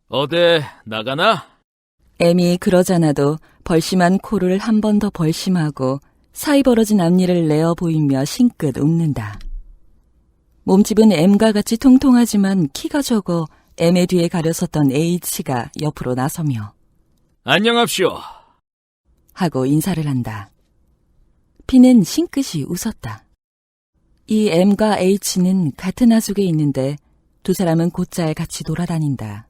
어데 나가나? M이 그러잖아도 벌심한 코를 한 번 더 벌심하고 사이 벌어진 앞니를 내어 보이며 싱긋 웃는다. 몸집은 M과 같이 통통하지만 키가 적어 M의 뒤에 가려섰던 H가 옆으로 나서며 안녕합시오. 하고 인사를 한다. P는 싱긋이 웃었다. 이 M과 H는 같은 하숙에 있는데 두 사람은 곧잘 같이 돌아다닌다.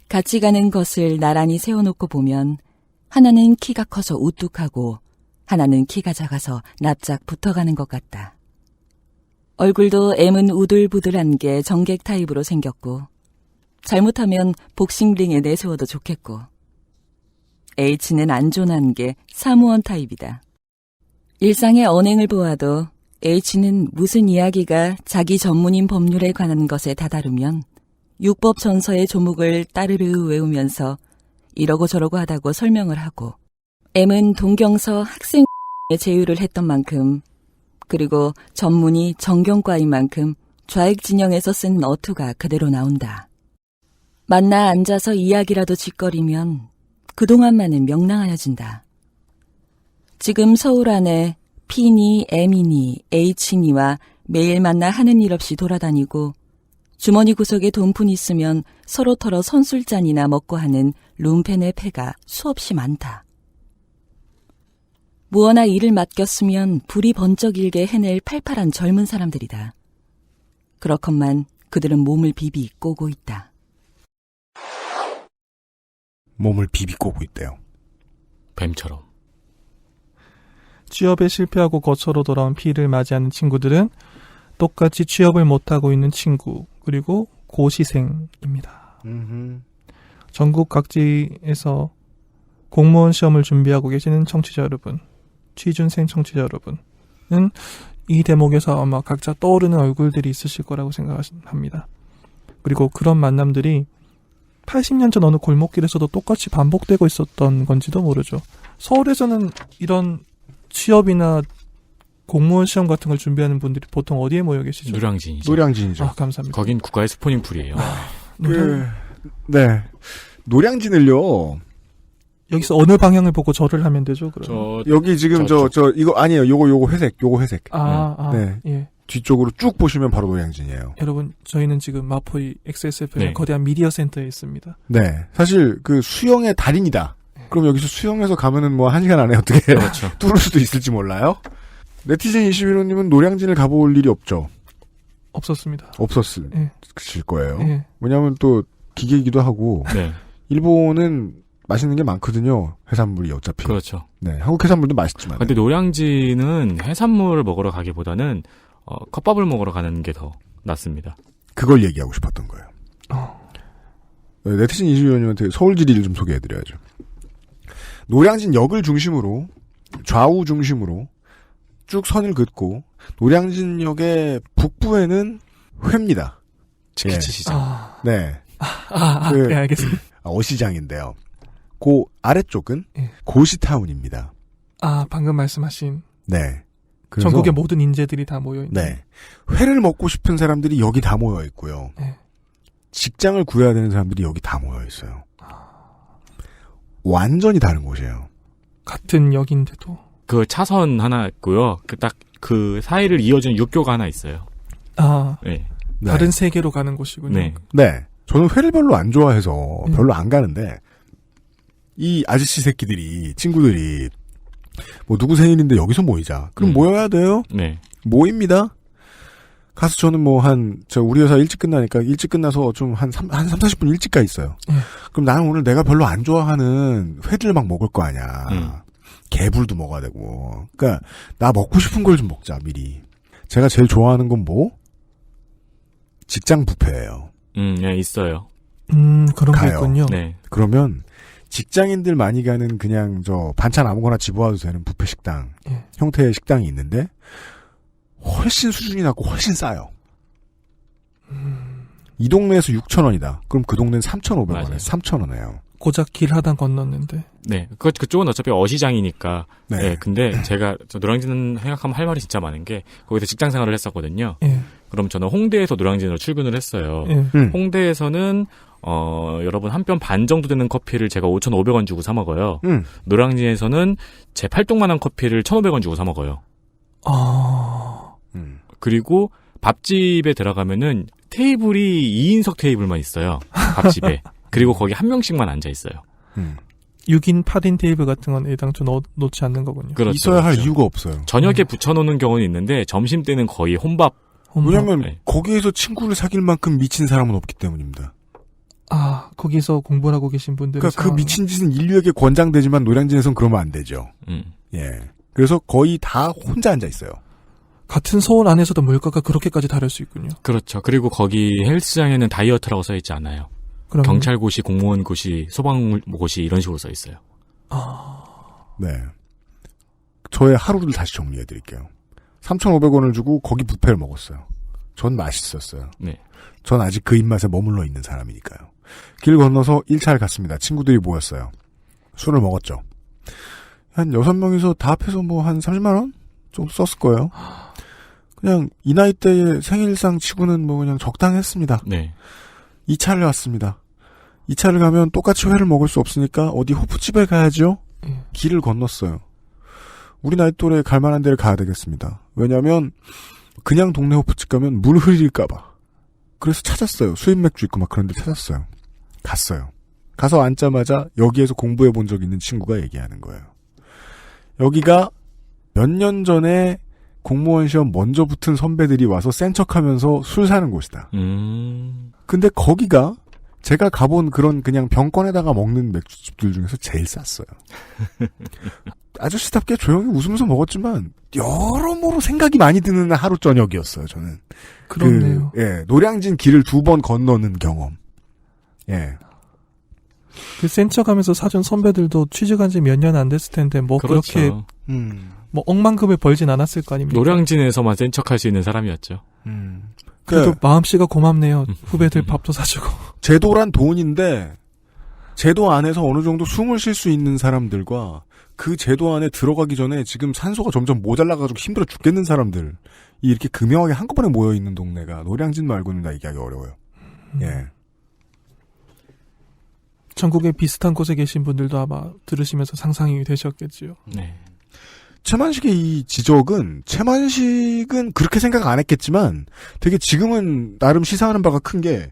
같이 가는 것을 나란히 세워놓고 보면 하나는 키가 커서 우뚝하고 하나는 키가 작아서 납작 붙어가는 것 같다. 얼굴도 M은 우들부들한 게 정객 타입으로 생겼고 잘못하면 복싱링에 내세워도 좋겠고 H는 안존한 게 사무원 타입이다. 일상의 언행을 보아도 H는 무슨 이야기가 자기 전문인 법률에 관한 것에 다다르면 육법 전서의 조목을 따르르 외우면서 이러고 저러고 하다고 설명을 하고 M은 동경서 학생에 제휴를 했던 만큼 그리고 전문이 정경과인 만큼 좌익 진영에서 쓴 어투가 그대로 나온다. 만나 앉아서 이야기라도 짓거리면 그동안만은 명랑하여진다. 지금 서울 안에 P니 M이니 H니와 매일 만나 하는 일 없이 돌아다니고 주머니 구석에 돈푼 있으면 서로 털어 선술잔이나 먹고 하는 룸펜의 패가 수없이 많다. 무어나 일을 맡겼으면 불이 번쩍 일게 해낼 팔팔한 젊은 사람들이다. 그렇건만 그들은 몸을 비비 꼬고 있다. 몸을 비비 꼬고 있대요. 뱀처럼. 취업에 실패하고 거처로 돌아온 P를 맞이하는 친구들은 똑같이 취업을 못하고 있는 친구 그리고 고시생입니다. 전국 각지에서 공무원 시험을 준비하고 계시는 청취자 여러분, 취준생 청취자 여러분은 이 대목에서 아마 각자 떠오르는 얼굴들이 있으실 거라고 생각합니다. 그리고 그런 만남들이 80년 전 어느 골목길에서도 똑같이 반복되고 있었던 건지도 모르죠. 서울에서는 이런 취업이나 공무원 시험 같은 걸 준비하는 분들이 보통 어디에 모여 계시죠? 노량진이죠. 노량진이죠. 아, 감사합니다. 거긴 국가의 스포닝풀이에요. 네. 노량진을요. 여기서 어느 방향을 보고 절을 하면 되죠? 그럼. 여기 지금 이거 아니에요. 요거 회색. 네. 예. 뒤쪽으로 쭉 보시면 바로 노량진이에요. 여러분, 저희는 지금 마포의 XSFM 거대한 미디어 센터에 있습니다. 네. 사실 그 수영의 달인이다. 그럼 여기서 수영해서 가면은 뭐 1시간 안에 어떻게 그렇죠. 뚫을 수도 있을지 몰라요. 네티즌 21호님은 노량진을 가볼 일이 없죠. 없었습니다. 없었을 거예요. 예. 왜냐하면 또 기계이기도 하고 일본은 맛있는 게 많거든요. 해산물이 어차피. 그렇죠. 네, 한국 해산물도 맛있지만. 근데 노량진은 해산물을 먹으러 가기보다는 컵밥을 먹으러 가는 게 더 낫습니다. 그걸 얘기하고 싶었던 거예요. 네티즌 21호님한테 서울지리를 좀 소개해드려야죠. 노량진 역을 중심으로 좌우 중심으로 쭉 선을 긋고 노량진역의 북부에는 회입니다. 치키치 시장. 네. 네, 알겠습니다. 어시장인데요. 그 아래쪽은 고시타운입니다. 방금 말씀하신. 네. 전국의 모든 인재들이 다 모여 있는. 네. 회를 먹고 싶은 사람들이 여기 다 모여 있고요. 네. 직장을 구해야 되는 사람들이 여기 다 모여 있어요. 완전히 다른 곳이에요. 같은 역인데도. 그 차선 하나 있고요. 그 사이를 이어주는 육교가 하나 있어요. 네. 다른 세계로 가는 곳이군요. 네. 저는 회를 별로 안 좋아해서 별로 안 가는데 이 아저씨 새끼들이 친구들이 뭐 누구 생일인데 여기서 모이자. 그럼 모여야 돼요? 네. 모입니다. 가서 저는 뭐 우리 회사 일찍 끝나니까 일찍 끝나서 좀 한 30-40분 일찍 가 있어요. 그럼 나는 오늘 내가 별로 안 좋아하는 회들 막 먹을 거 아니야. 개불도 먹어야 되고. 그러니까 나 먹고 싶은 걸 좀 먹자 미리. 제가 제일 좋아하는 건 뭐? 직장 뷔페예요. 네, 있어요. 그런 게 가요. 있군요. 네. 그러면 직장인들 많이 가는 그냥 반찬 아무거나 집어와도 되는 뷔페 식당 형태의 식당이 있는데 훨씬 수준이 낮고 훨씬 싸요. 이 동네에서 6,000원이다. 그럼 그 동네는 3,500원에 3,000원이에요. 고작 길 하단 건넜는데. 네, 그쪽은 어차피 어시장이니까. 네. 네, 근데 제가 노량진 생각하면 할 말이 진짜 많은 게 거기서 직장 생활을 했었거든요. 예. 그럼 저는 홍대에서 노량진으로 출근을 했어요. 예. 홍대에서는 여러분 한 뼘 반 정도 되는 커피를 제가 5,500원 주고 사 먹어요. 노량진에서는 제 팔뚝만한 커피를 1,500원 주고 사 먹어요. 그리고 밥집에 들어가면은 테이블이 2인석 테이블만 있어요. 밥집에. 그리고 거기 한 명씩만 앉아 있어요. 6인, 8인 테이블 같은 건 애당초 놓지 않는 거군요. 그렇죠, 있어야 할 그렇죠. 이유가 없어요. 저녁에 붙여놓는 경우는 있는데 점심 때는 거의 혼밥. 왜냐면 네. 거기에서 친구를 사귈 만큼 미친 사람은 없기 때문입니다. 거기서 공부를 하고 계신 분들은 그러니까 그 미친 짓은 인류에게 권장되지만 노량진에선 그러면 안 되죠. 예. 그래서 거의 다 혼자 앉아 있어요. 같은 서울 안에서도 물가가 그렇게까지 다를 수 있군요. 그렇죠. 그리고 거기 헬스장에는 다이어트라고 써있지 않아요. 경찰고시, 공무원고시, 소방고시 이런 식으로 써있어요. 네. 저의 하루를 다시 정리해드릴게요. 3,500원을 주고 거기 뷔페를 먹었어요. 전 맛있었어요. 네. 전 아직 그 입맛에 머물러 있는 사람이니까요. 길 건너서 1차를 갔습니다. 친구들이 모였어요. 술을 먹었죠. 한 6명이서 다 합해서 한 30만원 정도 썼을 거예요. 그냥 이 나이 때의 생일상 치고는 그냥 적당했습니다. 네. 2차를 왔습니다. 2차를 가면 똑같이 회를 먹을 수 없으니까 어디 호프집에 가야죠. 길을 건넜어요. 우리 나이 또래 갈 만한 데를 가야 되겠습니다. 왜냐하면 그냥 동네 호프집 가면 물 흐릴까 봐. 그래서 찾았어요. 수입 맥주 있고 막 그런 데 찾았어요. 갔어요. 가서 앉자마자 여기에서 공부해 본 적 있는 친구가 얘기하는 거예요. 여기가 몇 년 전에 공무원 시험 먼저 붙은 선배들이 와서 센 척하면서 술 사는 곳이다. 근데 거기가 제가 가본 그런 그냥 병권에다가 먹는 맥주집들 중에서 제일 쌌어요. 아저씨답게 조용히 웃으면서 먹었지만 여러모로 생각이 많이 드는 하루 저녁이었어요. 저는. 그렇네요. 노량진 길을 2번 건너는 경험. 예. 그 센 척하면서 사준 선배들도 취직한 지 몇 년 안 됐을 텐데 그렇죠. 그렇게 억만급을 벌진 않았을 거 아닙니까? 노량진에서만 센 척할 수 있는 사람이었죠. 그래도 마음씨가 고맙네요. 후배들 밥도 사주고. 제도란 돈인데 제도 안에서 어느 정도 숨을 쉴 수 있는 사람들과 그 제도 안에 들어가기 전에 지금 산소가 점점 모자라가지고 힘들어 죽겠는 사람들이 이렇게 금명하게 한꺼번에 모여있는 동네가 노량진 말고는 다 얘기하기 어려워요. 예. 전국에 비슷한 곳에 계신 분들도 아마 들으시면서 상상이 되셨겠지요. 네. 최만식의 이 지적은 최만식은 그렇게 생각 안 했겠지만 되게 지금은 나름 시사하는 바가 큰 게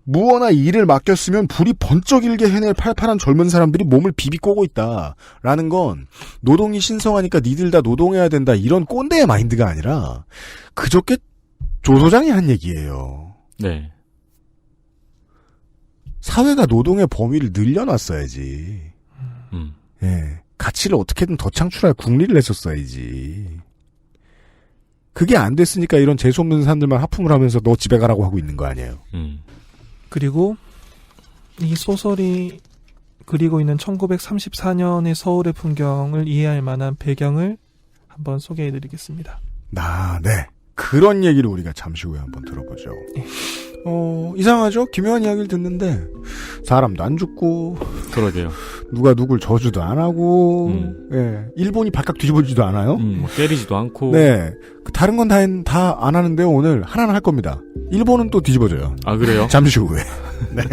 무어나 일을 맡겼으면 불이 번쩍 일게 해낼 팔팔한 젊은 사람들이 몸을 비비꼬고 있다라는 건 노동이 신성하니까 니들 다 노동해야 된다 이런 꼰대의 마인드가 아니라 그저께 조 소장이 한 얘기예요. 네. 사회가 노동의 범위를 늘려놨어야지. 예. 가치를 어떻게든 더 창출할 국리를 냈었어야지. 그게 안 됐으니까 이런 재수없는 사람들만 하품을 하면서 너 집에 가라고 하고 있는 거 아니에요. 그리고 이 소설이 그리고 있는 1934년의 서울의 풍경을 이해할 만한 배경을 한번 소개해드리겠습니다. 네. 그런 얘기를 우리가 잠시 후에 한번 들어보죠. 이상하죠? 기묘한 이야기를 듣는데 사람도 안 죽고 그러게요. 누가 누굴 저주도 안 하고 예. 일본이 발칵 뒤집어지지도 않아요. 때리지도 않고. 네. 다른 건 다 안 하는데요. 오늘 하나는 할 겁니다. 일본은 또 뒤집어져요. 아, 그래요? 잠시 후에. 네.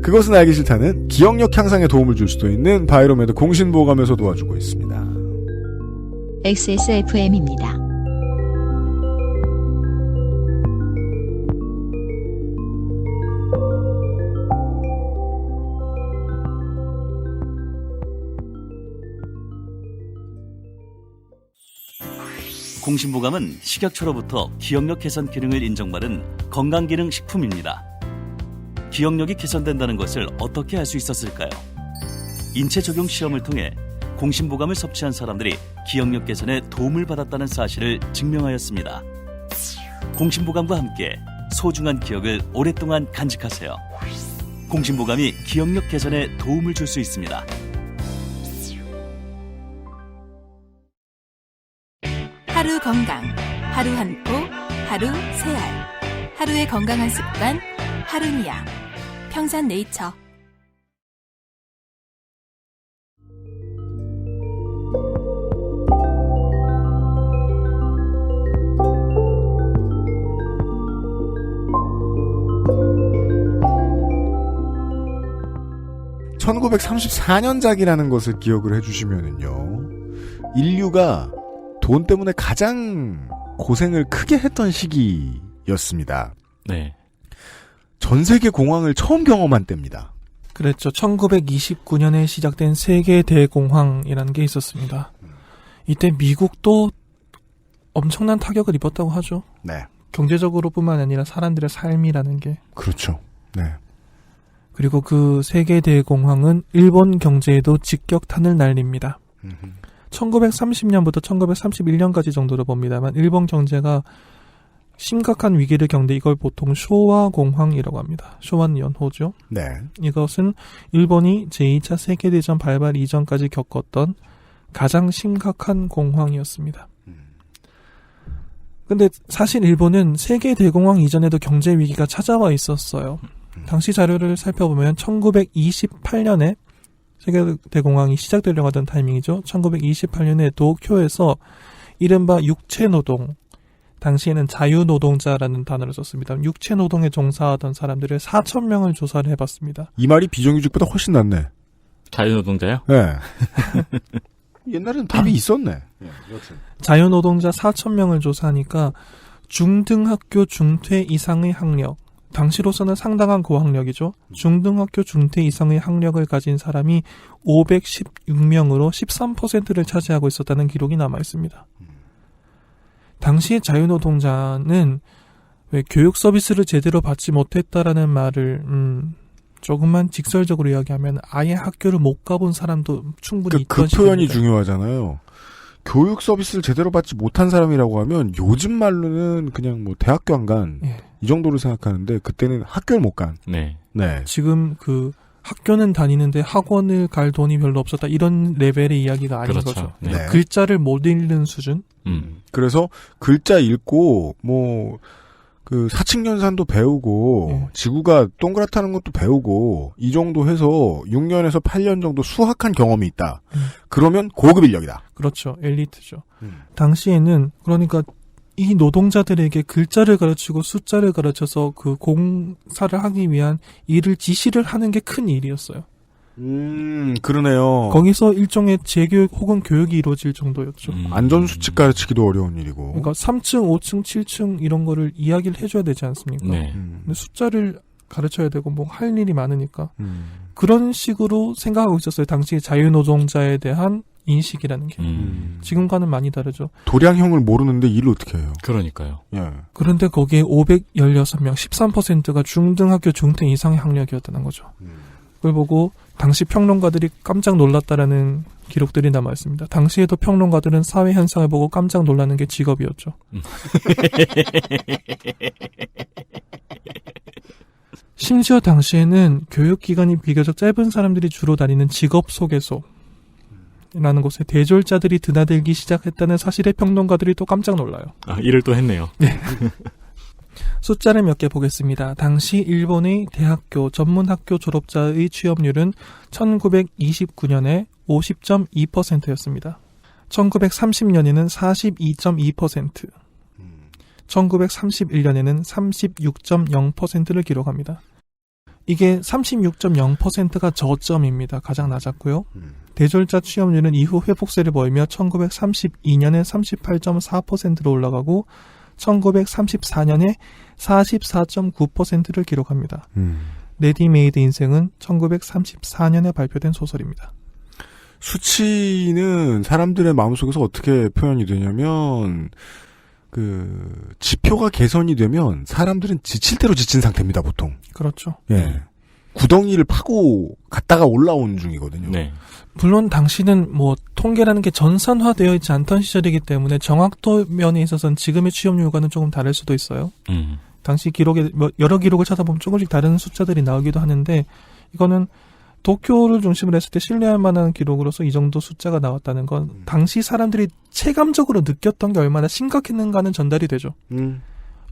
그것은 알기 싫다는 기억력 향상에 도움을 줄 수도 있는 바이로메드 공신보감에서 도와주고 있습니다. XSFM입니다. 공신보감은 식약처로부터 기억력 개선 기능을 인정받은 건강기능 식품입니다. 기억력이 개선된다는 것을 어떻게 알 수 있었을까요? 인체 적용 시험을 통해 공신보감을 섭취한 사람들이 기억력 개선에 도움을 받았다는 사실을 증명하였습니다. 공신보감과 함께 소중한 기억을 오랫동안 간직하세요. 공신보감이 기억력 개선에 도움을 줄 수 있습니다. 하루 건강, 하루 한 포, 하루 세 알. 하루의 건강한 습관, 하루니아. 평산네이처. (1934년작이라는) 것을 기억을 해주시면은요, 인류가 돈 때문에 가장 고생을 크게 했던 시기였습니다. 네. 전 세계 공황을 처음 경험한 때입니다. 그랬죠. 1929년에 시작된 세계 대공황이라는 게 있었습니다. 이때 미국도 엄청난 타격을 입었다고 하죠. 네. 경제적으로뿐만 아니라 사람들의 삶이라는 게. 그렇죠. 네. 그리고 그 세계 대공황은 일본 경제에도 직격탄을 날립니다. 1930년부터 1931년까지 정도로 봅니다만 일본 경제가 심각한 위기를 겪는데 이걸 보통 쇼와 공황이라고 합니다. 쇼와는 연호죠. 네. 이것은 일본이 제2차 세계대전 발발 이전까지 겪었던 가장 심각한 공황이었습니다. 근데 사실 일본은 세계 대공황 이전에도 경제 위기가 찾아와 있었어요. 당시 자료를 살펴보면 1928년에 세계 대공황이 시작되려고 하던 타이밍이죠. 1928년에 도쿄에서 이른바 육체노동, 당시에는 자유노동자라는 단어를 썼습니다. 육체노동에 종사하던 사람들을 4,000명을 조사를 해봤습니다. 이 말이 비정규직보다 훨씬 낫네. 자유노동자요? 네. 옛날에는 답이 있었네. 자유노동자 4,000명을 조사하니까 중등학교 중퇴 이상의 학력, 당시로서는 상당한 고학력이죠. 중등학교 중퇴 이상의 학력을 가진 사람이 516명으로 13%를 차지하고 있었다는 기록이 남아 있습니다. 당시의 자유노동자는 왜 교육 서비스를 제대로 받지 못했다라는 말을 조금만 직설적으로 이야기하면 아예 학교를 못 가본 사람도 충분히 있던 그 표현이 시기입니다. 중요하잖아요. 교육 서비스를 제대로 받지 못한 사람이라고 하면 요즘 말로는 그냥 뭐 대학교 안 간 이 정도로 생각하는데 그때는 학교를 못 간. 네. 네. 지금 그 학교는 다니는데 학원을 갈 돈이 별로 없었다 이런 레벨의 이야기가 아닌 그렇죠. 거죠. 네. 네. 글자를 못 읽는 수준. 그래서 글자 읽고 뭐 그 사칙연산도 배우고 지구가 동그랗다는 것도 배우고 이 정도 해서 6년에서 8년 정도 수학한 경험이 있다. 그러면 고급 인력이다. 그렇죠. 엘리트죠. 당시에는 그러니까 이 노동자들에게 글자를 가르치고 숫자를 가르쳐서 그 공사를 하기 위한 일을 지시를 하는 게 큰 일이었어요. 그러네요. 거기서 일종의 재교육 혹은 교육이 이루어질 정도였죠. 안전수칙 가르치기도 어려운 일이고. 그러니까 3층, 5층, 7층 이런 거를 이야기를 해줘야 되지 않습니까? 네. 근데 숫자를 가르쳐야 되고 뭐 할 일이 많으니까 그런 식으로 생각하고 있었어요. 당시 자유노동자에 대한 인식이라는 게. 지금과는 많이 다르죠. 도량형을 모르는데 일을 어떻게 해요? 그러니까요. 예. 그런데 거기에 516명, 13%가 중등학교 중퇴 이상의 학력이었다는 거죠. 그걸 보고 당시 평론가들이 깜짝 놀랐다라는 기록들이 남아 있습니다. 당시에도 평론가들은 사회 현상을 보고 깜짝 놀라는 게 직업이었죠. 심지어 당시에는 교육기간이 비교적 짧은 사람들이 주로 다니는 직업소개소 라는 곳에 대졸자들이 드나들기 시작했다는 사실에 평론가들이 또 깜짝 놀라요. 아, 일을 또 했네요. 네. 숫자를 몇 개 보겠습니다. 당시 일본의 대학교, 전문학교 졸업자의 취업률은 1929년에 50.2%였습니다. 1930년에는 42.2%, 1931년에는 36.0%를 기록합니다. 이게 36.0%가 저점입니다. 가장 낮았고요. 대졸자 취업률은 이후 회복세를 보이며 1932년에 38.4%로 올라가고 1934년에 44.9%를 기록합니다. 레디메이드 인생은 1934년에 발표된 소설입니다. 수치는 사람들의 마음속에서 어떻게 표현이 되냐면 그 지표가 개선이 되면 사람들은 지칠 대로 지친 상태입니다, 보통. 그렇죠. 예. 구덩이를 파고 갔다가 올라온 중이거든요. 네. 물론 당시는 뭐 통계라는 게 전산화되어 있지 않던 시절이기 때문에 정확도 면에 있어서는 지금의 취업률과는 조금 다를 수도 있어요. 당시 기록에 여러 기록을 찾아보면 조금씩 다른 숫자들이 나오기도 하는데 이거는 도쿄를 중심으로 했을 때 신뢰할 만한 기록으로서 이 정도 숫자가 나왔다는 건 당시 사람들이 체감적으로 느꼈던 게 얼마나 심각했는가는 전달이 되죠.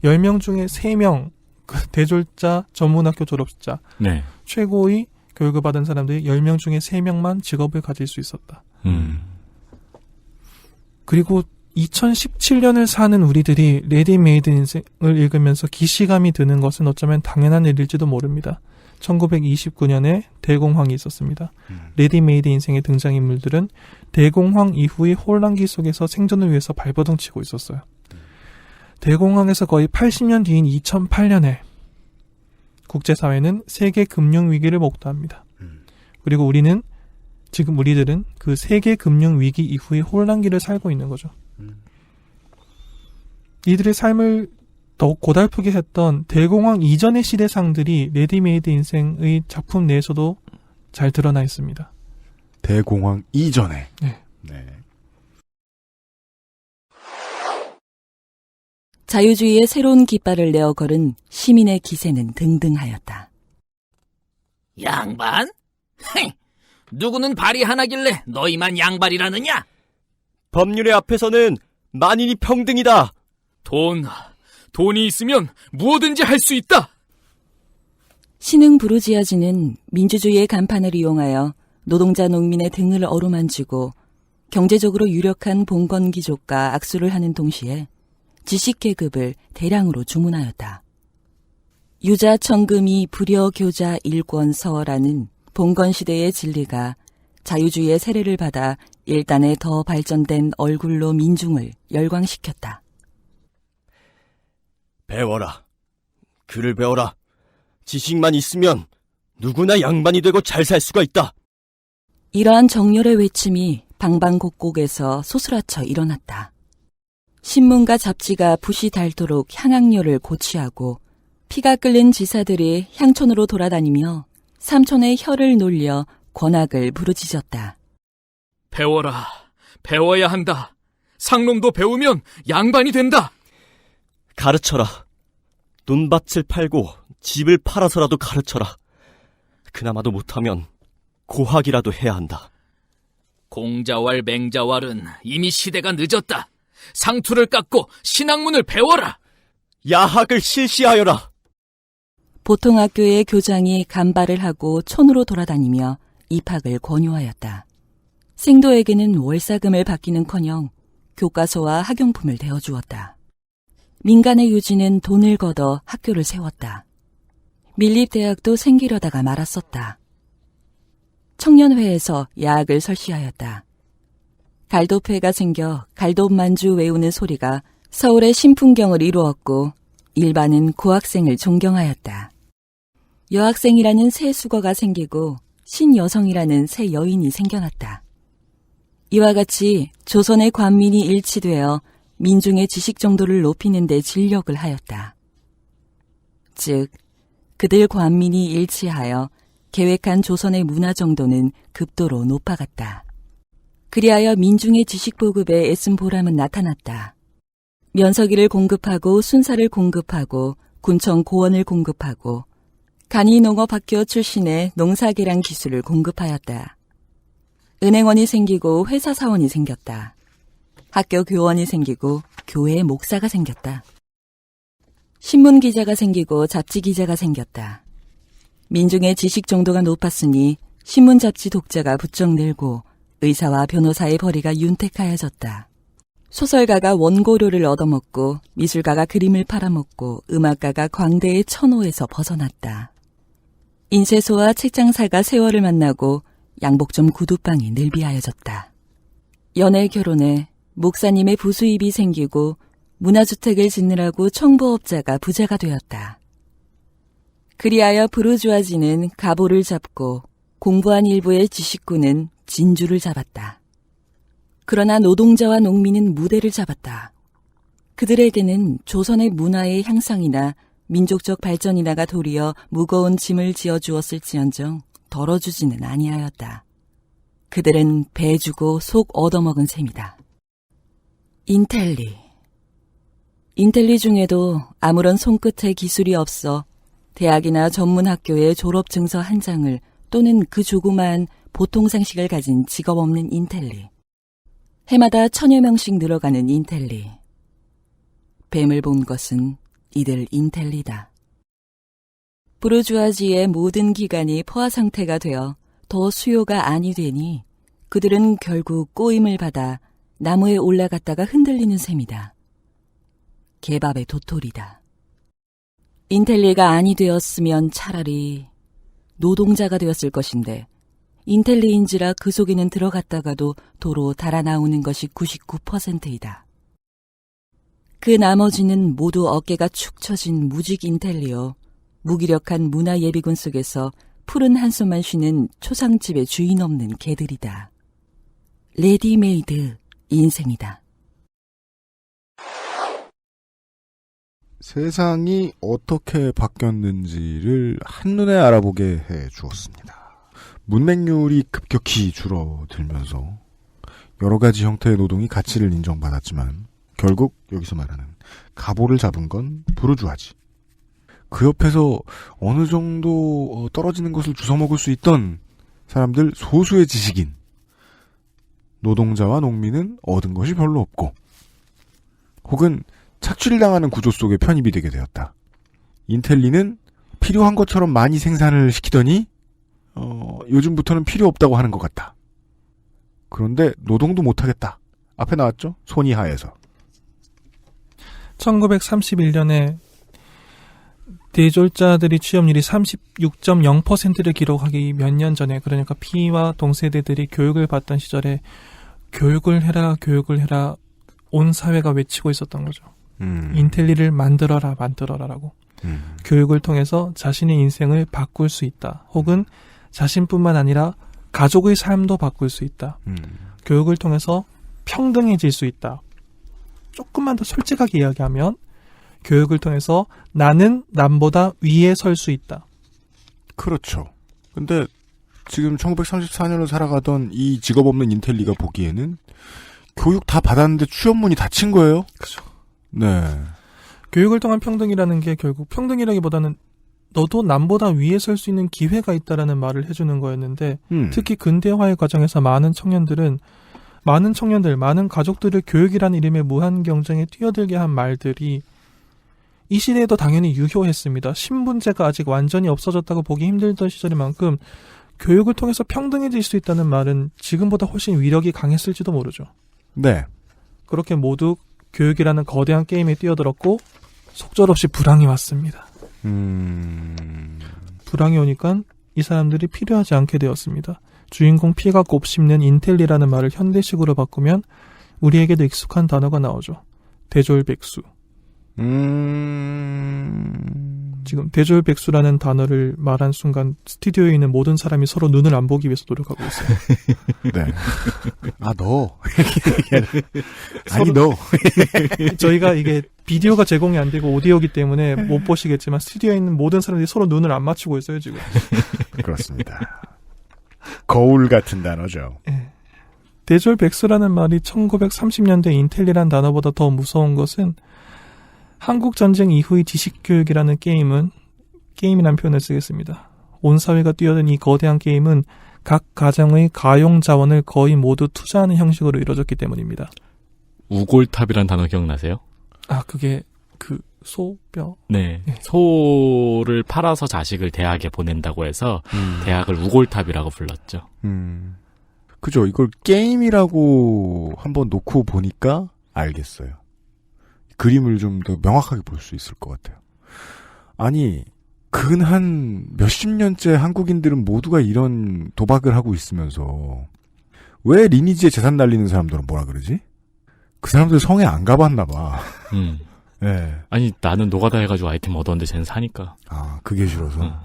10명 중에 3명 그 대졸자 전문학교 졸업자 네. 최고의 교육을 받은 사람들이 10명 중에 3명만 직업을 가질 수 있었다. 그리고 2017년을 사는 우리들이 레디메이드 인생을 읽으면서 기시감이 드는 것은 어쩌면 당연한 일일지도 모릅니다. 1929년에 대공황이 있었습니다. 레디메이드 인생의 등장인물들은 대공황 이후의 혼란기 속에서 생존을 위해서 발버둥 치고 있었어요. 대공황에서 거의 80년 뒤인 2008년에 국제사회는 세계 금융위기를 목도합니다. 그리고 우리들은 그 세계 금융위기 이후의 혼란기를 살고 있는 거죠. 이들의 삶을 더욱 고달프게 했던 대공황 이전의 시대상들이 레디메이드 인생의 작품 내에서도 잘 드러나 있습니다. 대공황 이전에. 네. 자유주의의 새로운 깃발을 내어 걸은 시민의 기세는 등등하였다. 양반? 누구는 발이 하나길래 너희만 양발이라느냐? 법률의 앞에서는 만인이 평등이다. 돈이 있으면 무엇든지 할 수 있다. 신흥 부르지아지는 민주주의의 간판을 이용하여 노동자 농민의 등을 어루만지고 경제적으로 유력한 봉건귀족과 악수를 하는 동시에 지식계급을 대량으로 주문하였다. 유자천금이 불여교자 일권서라는 봉건시대의 진리가 자유주의의 세례를 받아 일단의 더 발전된 얼굴로 민중을 열광시켰다. 배워라. 글을 배워라. 지식만 있으면 누구나 양반이 되고 잘 살 수가 있다. 이러한 정열의 외침이 방방곡곡에서 소스라쳐 일어났다. 신문과 잡지가 붓이 닳도록 향악료를 고취하고 피가 끓는 지사들이 향촌으로 돌아다니며 삼촌의 혀를 놀려 권악을 부르짖었다. 배워라. 배워야 한다. 상놈도 배우면 양반이 된다. 가르쳐라. 논밭을 팔고 집을 팔아서라도 가르쳐라. 그나마도 못하면 고학이라도 해야 한다. 공자왈 맹자왈은 이미 시대가 늦었다. 상투를 깎고 신학문을 배워라. 야학을 실시하여라. 보통학교의 교장이 간발을 하고 촌으로 돌아다니며 입학을 권유하였다. 생도에게는 월사금을 받기는커녕 교과서와 학용품을 대어주었다. 민간의 유지는 돈을 걷어 학교를 세웠다. 밀립대학도 생기려다가 말았었다. 청년회에서 야학을 설시하였다. 갈도회가 생겨 갈도만주 외우는 소리가 서울의 신풍경을 이루었고 일반은 고학생을 존경하였다. 여학생이라는 새 수거가 생기고 신여성이라는 새 여인이 생겨났다. 이와 같이 조선의 관민이 일치되어 민중의 지식 정도를 높이는 데 진력을 하였다. 즉, 그들 관민이 일치하여 계획한 조선의 문화 정도는 급도로 높아갔다. 그리하여 민중의 지식 보급에 애쓴 보람은 나타났다. 면서기를 공급하고 순사를 공급하고 군청 고원을 공급하고 간이농업학교 출신의 농사계량 기술을 공급하였다. 은행원이 생기고 회사사원이 생겼다. 학교 교원이 생기고 교회 목사가 생겼다. 신문기자가 생기고 잡지기자가 생겼다. 민중의 지식 정도가 높았으니 신문잡지 독자가 부쩍 늘고 의사와 변호사의 벌이가 윤택하여졌다. 소설가가 원고료를 얻어먹고 미술가가 그림을 팔아먹고 음악가가 광대의 천호에서 벗어났다. 인쇄소와 책장사가 세월을 만나고 양복점 구두방이 늘비하여졌다. 연애 결혼에 목사님의 부수입이 생기고 문화주택을 짓느라고 청부업자가 부자가 되었다. 그리하여 부르주아지는 가보를 잡고 공부한 일부의 지식군은 진주를 잡았다. 그러나 노동자와 농민은 무대를 잡았다. 그들에게는 조선의 문화의 향상이나 민족적 발전이나가 도리어 무거운 짐을 지어주었을지언정 덜어주지는 아니하였다. 그들은 배 주고 속 얻어먹은 셈이다. 인텔리. 인텔리 중에도 아무런 손끝에 기술이 없어 대학이나 전문학교의 졸업증서 한 장을 또는 그 조그만 보통 상식을 가진 직업 없는 인텔리. 해마다 1000여 명씩 늘어가는 인텔리. 뱀을 본 것은 이들 인텔리다. 부르주아지의 모든 기관이 포화 상태가 되어 더 수요가 아니 되니 그들은 결국 꼬임을 받아 나무에 올라갔다가 흔들리는 셈이다. 개밥의 도토리다. 인텔리가 아니 되었으면 차라리 노동자가 되었을 것인데 인텔리인지라 그 속에는 들어갔다가도 도로 달아나오는 것이 99%이다. 그 나머지는 모두 어깨가 축 처진 무직 인텔리어, 무기력한 문화 예비군 속에서 푸른 한숨만 쉬는 초상집의 주인 없는 개들이다. 레디메이드 인생이다. 세상이 어떻게 바뀌었는지를 한눈에 알아보게 해 주었습니다. 문맹률이 급격히 줄어들면서 여러 가지 형태의 노동이 가치를 인정받았지만 결국 여기서 말하는 가보를 잡은 건 부르주아지. 그 옆에서 어느 정도 떨어지는 것을 주워먹을 수 있던 사람들 소수의 지식인. 노동자와 농민은 얻은 것이 별로 없고 혹은 착취당하는 구조 속에 편입이 되게 되었다. 인텔리는 필요한 것처럼 많이 생산을 시키더니 요즘부터는 필요 없다고 하는 것 같다. 그런데 노동도 못하겠다. 앞에 나왔죠? 손이 하에서. 1931년에 대졸자들이 취업률이 36.0%를 기록하기 몇 년 전에, 그러니까 피와 동세대들이 교육을 받던 시절에 교육을 해라 온 사회가 외치고 있었던 거죠. 인텔리를 만들어라라고. 교육을 통해서 자신의 인생을 바꿀 수 있다. 혹은 자신뿐만 아니라 가족의 삶도 바꿀 수 있다. 교육을 통해서 평등해질 수 있다. 조금만 더 솔직하게 이야기하면 교육을 통해서 나는 남보다 위에 설 수 있다. 그렇죠. 근데 지금 1934년을 살아가던 이 직업 없는 인텔리가 보기에는 교육 다 받았는데 취업문이 닫힌 거예요. 그렇죠. 네. 교육을 통한 평등이라는 게 결국 평등이라기보다는 너도 남보다 위에 설 수 있는 기회가 있다라는 말을 해주는 거였는데 특히 근대화의 과정에서 많은 가족들을 교육이라는 이름의 무한 경쟁에 뛰어들게 한 말들이 이 시대에도 당연히 유효했습니다. 신분제가 아직 완전히 없어졌다고 보기 힘들던 시절인 만큼 교육을 통해서 평등해질 수 있다는 말은 지금보다 훨씬 위력이 강했을지도 모르죠. 네. 그렇게 모두 교육이라는 거대한 게임에 뛰어들었고 속절없이 불황이 왔습니다. 불황이 오니까 이 사람들이 필요하지 않게 되었습니다. 주인공 피가 곱씹는 인텔리라는 말을 현대식으로 바꾸면 우리에게도 익숙한 단어가 나오죠. 대졸백수. 지금 대졸백수라는 단어를 말한 순간 스튜디오에 있는 모든 사람이 서로 눈을 안 보기 위해서 노력하고 있어요. 네. 아, 너. 아니, 너. 저희가 이게 비디오가 제공이 안 되고 오디오이기 때문에 못 보시겠지만 스튜디오에 있는 모든 사람들이 서로 눈을 안 맞추고 있어요, 지금. 그렇습니다. 거울 같은 단어죠. 네. 대졸백수라는 말이 1930년대 인텔리란 단어보다 더 무서운 것은 한국전쟁 이후의 지식교육이라는 게임이라는 표현을 쓰겠습니다. 온 사회가 뛰어든 이 거대한 게임은 각 가정의 가용 자원을 거의 모두 투자하는 형식으로 이루어졌기 때문입니다. 우골탑이란 단어 기억나세요? 아, 그게 소뼈? 네. 소를 팔아서 자식을 대학에 보낸다고 해서 대학을 우골탑이라고 불렀죠. 그죠. 이걸 게임이라고 한번 놓고 보니까 알겠어요. 그림을 좀 더 명확하게 볼 수 있을 것 같아요. 아니, 한 몇십 년째 한국인들은 모두가 이런 도박을 하고 있으면서 왜 리니지에 재산 날리는 사람들은 뭐라 그러지? 그 사람들 성에 안 가봤나 봐. 네. 아니, 나는 노가다 해가지고 아이템 얻었는데 쟤는 사니까. 아, 그게 싫어서.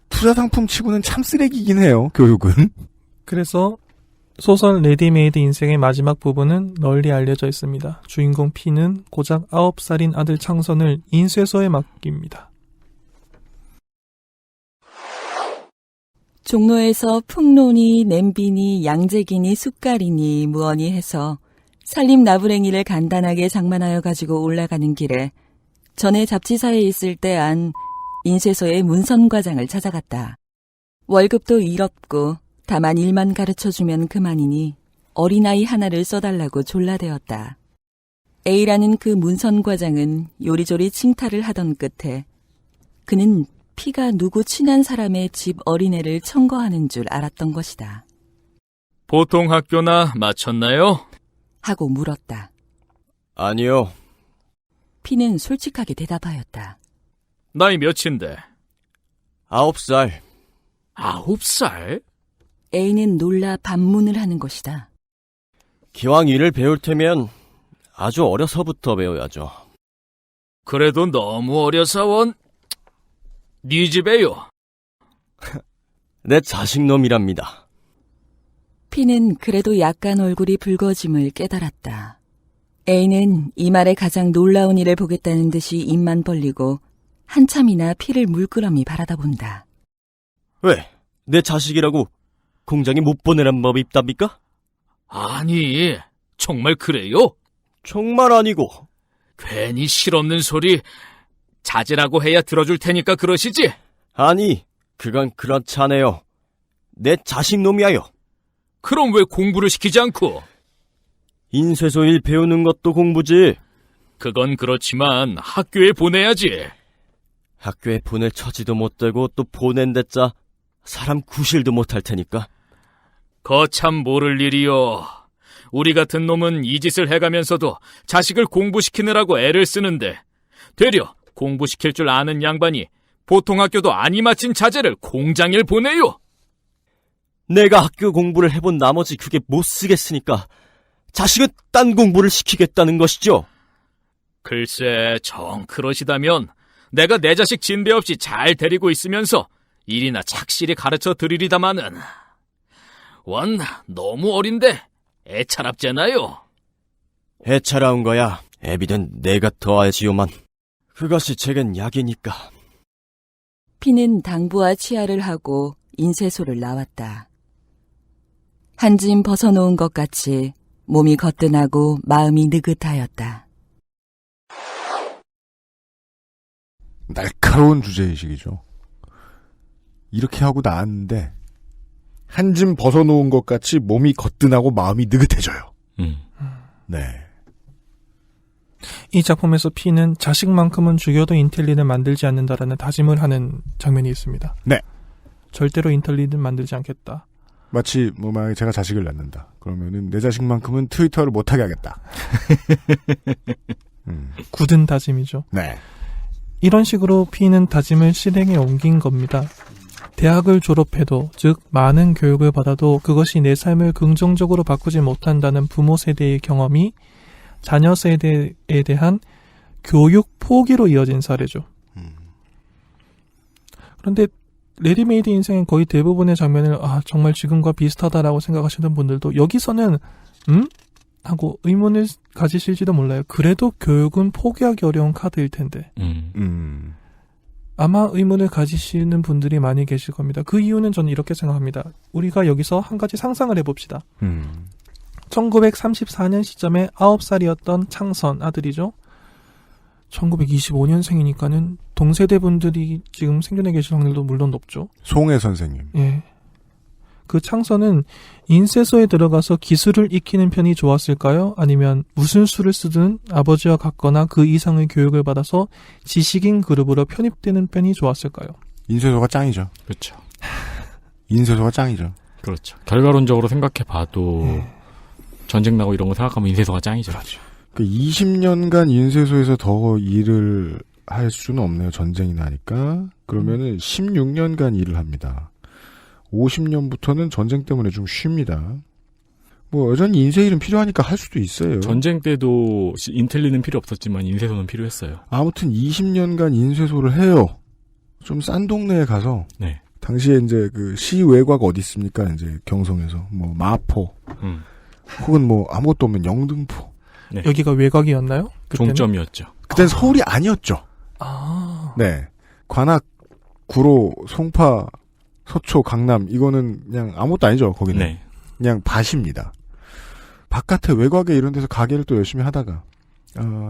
투자 상품 치고는 참 쓰레기긴 해요, 교육은. 그래서 소설 레디메이드 인생의 마지막 부분은 널리 알려져 있습니다. 주인공 피는 고작 9살인 아들 창선을 인쇄소에 맡깁니다. 종로에서 풍론이, 냄비니, 양재기니, 숟갈이니 무언이 해서 살림 나부랭이를 간단하게 장만하여 가지고 올라가는 길에 전에 잡지사에 있을 때 안 인쇄소의 문선과장을 찾아갔다. 월급도 일 없고 다만 일만 가르쳐주면 그만이니 어린아이 하나를 써달라고 졸라대었다. A라는 그 문선과장은 요리조리 칭탈을 하던 끝에 그는 P가 누구 친한 사람의 집 어린애를 청거하는 줄 알았던 것이다. 보통 학교나 마쳤나요? 하고 물었다. 아니요. P는 솔직하게 대답하였다. 나이 몇인데? 9살. 9살? A는 놀라 반문을 하는 것이다. 기왕 일을 배울 테면 아주 어려서부터 배워야죠. 그래도 너무 어려서 네 집에요. 내 자식놈이랍니다. P는 그래도 약간 얼굴이 붉어짐을 깨달았다. A는 이 말에 가장 놀라운 일을 보겠다는 듯이 입만 벌리고 한참이나 P를 물끄러미 바라다본다. 왜? 내 자식이라고 공장에 못 보내란 법이 있답니까? 아니, 정말 그래요? 정말 아니고. 괜히 실없는 소리 자제라고 해야 들어줄 테니까 그러시지? 아니, 그건 그렇지 않아요. 내 자식놈이야요. 그럼 왜 공부를 시키지 않고? 인쇄소 일 배우는 것도 공부지. 그건 그렇지만 학교에 보내야지. 학교에 보낼 처지도 못 되고 또 보낸댔자 사람 구실도 못할 테니까. 거참 모를 일이요. 우리 같은 놈은 이 짓을 해가면서도 자식을 공부시키느라고 애를 쓰는데 되려 공부시킬 줄 아는 양반이 보통 학교도 아니 마친 자제를 공장일 보내요. 내가 학교 공부를 해본 나머지 그게 못 쓰겠으니까 자식은 딴 공부를 시키겠다는 것이죠. 글쎄, 정 그러시다면 내가 내 자식 진배 없이 잘 데리고 있으면서 일이나 착실히 가르쳐 드리리다마는 원 너무 어린데 애차랍잖아요. 애차라운 거야. 애비든 내가 더 알지요만. 그것이 제겐 약이니까. P는 당부와 치아를 하고 인쇄소를 나왔다. 한 짐 벗어놓은 것 같이 몸이 거뜬하고 마음이 느긋하였다. 날카로운 주제의식이죠. 이렇게 하고 나왔는데 한 짐 벗어놓은 것 같이 몸이 거뜬하고 마음이 느긋해져요. 네. 이 작품에서 P는 자식만큼은 죽여도 인텔리는 만들지 않는다라는 다짐을 하는 장면이 있습니다. 네. 절대로 인텔리는 만들지 않겠다. 마치 만약에 제가 자식을 낳는다. 그러면은 내 자식만큼은 트위터를 못하게 하겠다. 굳은 다짐이죠. 네. 이런 식으로 P는 다짐을 실행에 옮긴 겁니다. 대학을 졸업해도, 즉 많은 교육을 받아도 그것이 내 삶을 긍정적으로 바꾸지 못한다는 부모 세대의 경험이 자녀 세대에 대한 교육 포기로 이어진 사례죠. 그런데 레디메이드 인생의 거의 대부분의 장면을 정말 지금과 비슷하다라고 생각하시는 분들도 여기서는 하고 의문을 가지실지도 몰라요. 그래도 교육은 포기하기 어려운 카드일 텐데. 아마 의문을 가지시는 분들이 많이 계실 겁니다. 그 이유는 저는 이렇게 생각합니다. 우리가 여기서 한 가지 상상을 해봅시다. 1934년 시점에 9살이었던 창선 아들이죠. 1925년생이니까는 동세대 분들이 지금 생존해 계실 확률도 물론 높죠. 송혜 선생님. 예. 그 창선은 인쇄소에 들어가서 기술을 익히는 편이 좋았을까요? 아니면 무슨 수를 쓰든 아버지와 같거나 그 이상의 교육을 받아서 지식인 그룹으로 편입되는 편이 좋았을까요? 인쇄소가 짱이죠. 그렇죠. 인쇄소가 짱이죠. 그렇죠. 결과론적으로 생각해봐도 전쟁 나고 이런 거 생각하면 인쇄소가 짱이죠. 그렇죠. 그 20년간 인쇄소에서 더 일을 할 수는 없네요. 전쟁이 나니까. 그러면은 16년간 일을 합니다. 50년부터는 전쟁 때문에 좀 쉽니다. 뭐 여전히 인쇄일은 필요하니까 할 수도 있어요. 전쟁 때도 인텔리는 필요 없었지만 인쇄소는 필요했어요. 아무튼 20년간 인쇄소를 해요. 좀 싼 동네에 가서 네. 당시에 이제 그 시외곽 어디 있습니까? 이제 경성에서 뭐 마포 혹은 뭐 아무것도 없는 영등포. 네. 여기가 외곽이었나요? 그때는? 종점이었죠. 그땐 서울이 아니었죠. 네. 관악, 구로, 송파, 서초, 강남 이거는 그냥 아무것도 아니죠. 거기는 네. 그냥 밭입니다. 바깥에 외곽에 이런 데서 가게를 또 열심히 하다가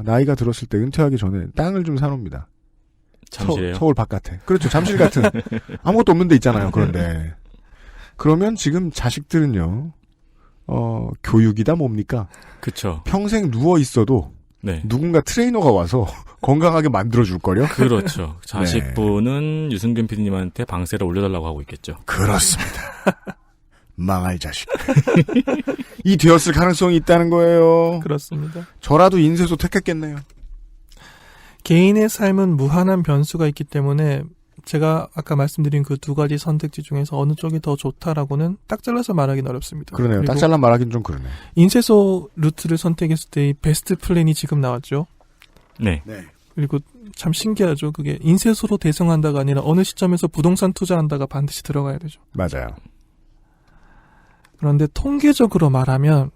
나이가 들었을 때 은퇴하기 전에 땅을 좀 사놉니다. 잠실에요? 서울 바깥에. 그렇죠. 잠실 같은 아무것도 없는 데 있잖아요. 그런데 그러면 지금 자식들은요. 교육이다 뭡니까? 그렇죠. 평생 누워 있어도 네. 누군가 트레이너가 와서 건강하게 만들어줄 거려? 그렇죠. 자식분은 유승균 PD님한테 방세를 올려달라고 하고 있겠죠. 그렇습니다. 망할 자식. 이 되었을 가능성이 있다는 거예요. 그렇습니다. 저라도 인쇄소 택했겠네요. 개인의 삶은 무한한 변수가 있기 때문에 제가 아까 말씀드린 그 두 가지 선택지 중에서 어느 쪽이 더 좋다라고는 딱 잘라서 말하기는 어렵습니다. 그러네요. 딱 잘라 말하기는 좀 그러네. 인쇄소 루트를 선택했을 때 이 베스트 플랜이 지금 나왔죠. 네. 그리고 참 신기하죠. 그게 인쇄소로 대성한다가 아니라 어느 시점에서 부동산 투자한다가 반드시 들어가야 되죠. 맞아요. 그런데 통계적으로 말하면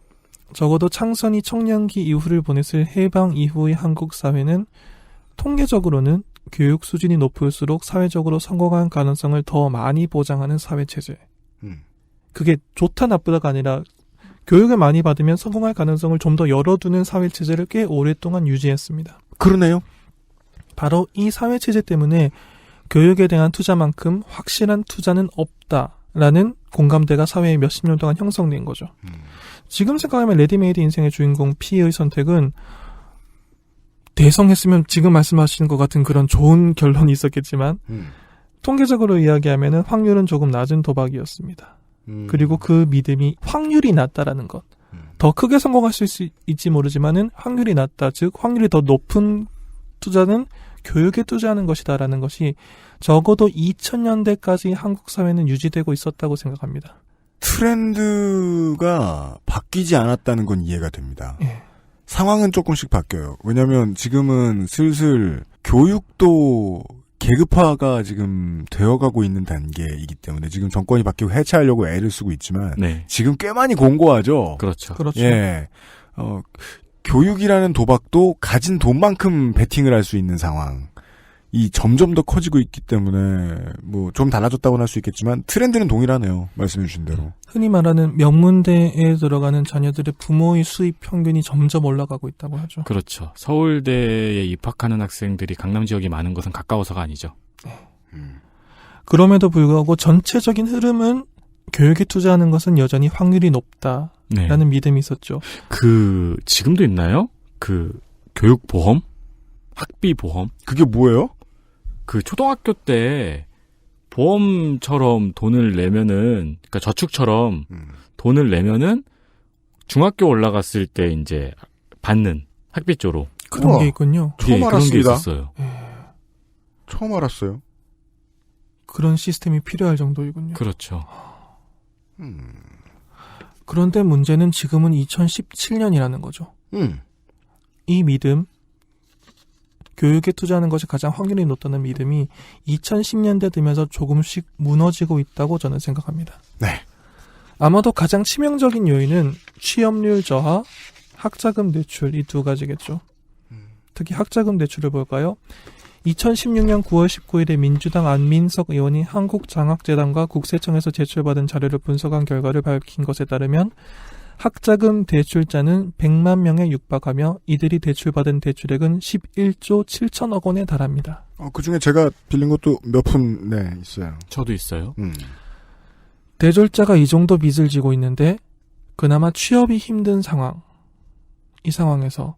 적어도 창선이 청년기 이후를 보냈을 해방 이후의 한국 사회는 통계적으로는 교육 수준이 높을수록 사회적으로 성공할 가능성을 더 많이 보장하는 사회체제. 그게 좋다 나쁘다가 아니라 교육을 많이 받으면 성공할 가능성을 좀 더 열어두는 사회체제를 꽤 오랫동안 유지했습니다. 그러네요. 바로 이 사회체제 때문에 교육에 대한 투자만큼 확실한 투자는 없다라는 공감대가 사회에 몇십 년 동안 형성된 거죠. 지금 생각하면 레디메이드 인생의 주인공 P의 선택은 대성했으면 지금 말씀하시는 것 같은 그런 좋은 결론이 있었겠지만 통계적으로 이야기하면 확률은 조금 낮은 도박이었습니다. 그리고 그 믿음이 확률이 낮다라는 것. 더 크게 성공할 수 있지 모르지만은 확률이 낮다. 즉 확률이 더 높은 투자는 교육에 투자하는 것이다라는 것이 적어도 2000년대까지 한국 사회는 유지되고 있었다고 생각합니다. 트렌드가 바뀌지 않았다는 건 이해가 됩니다. 예. 상황은 조금씩 바뀌어요. 왜냐하면 지금은 슬슬 교육도 계급화가 지금 되어가고 있는 단계이기 때문에 지금 정권이 바뀌고 해체하려고 애를 쓰고 있지만 네. 지금 꽤 많이 공고하죠. 그렇죠. 예. 교육이라는 도박도 가진 돈만큼 베팅을 할 수 있는 상황이 점점 더 커지고 있기 때문에 뭐 좀 달라졌다고는 할 수 있겠지만 트렌드는 동일하네요. 말씀해 주신 대로. 흔히 말하는 명문대에 들어가는 자녀들의 부모의 수입 평균이 점점 올라가고 있다고 하죠. 그렇죠. 서울대에 입학하는 학생들이 강남 지역이 많은 것은 가까워서가 아니죠. 그럼에도 불구하고 전체적인 흐름은 교육에 투자하는 것은 여전히 확률이 높다라는 믿음이 있었죠. 지금도 있나요? 교육보험? 학비보험? 그게 뭐예요? 초등학교 때 보험처럼 돈을 내면은, 그러니까 저축처럼 돈을 내면은 중학교 올라갔을 때 이제 받는 학비조로. 그런 게 있군요. 처음 알았습니다. 그런 게 있었어요. 처음 알았어요. 그런 시스템이 필요할 정도이군요. 그렇죠. 그런데 문제는 지금은 2017년이라는 거죠. 이 믿음, 교육에 투자하는 것이 가장 확률이 높다는 믿음이 2010년대 되면서 조금씩 무너지고 있다고 저는 생각합니다. 네. 아마도 가장 치명적인 요인은 취업률 저하, 학자금 대출 이 두 가지겠죠. 특히 학자금 대출을 볼까요? 2016년 9월 19일에 민주당 안민석 의원이 한국장학재단과 국세청에서 제출받은 자료를 분석한 결과를 밝힌 것에 따르면 학자금 대출자는 100만 명에 육박하며 이들이 대출받은 대출액은 11조 7천억 원에 달합니다. 그중에 제가 빌린 것도 몇 푼 있어요. 저도 있어요. 대졸자가 이 정도 빚을 지고 있는데 그나마 취업이 힘든 상황, 이 상황에서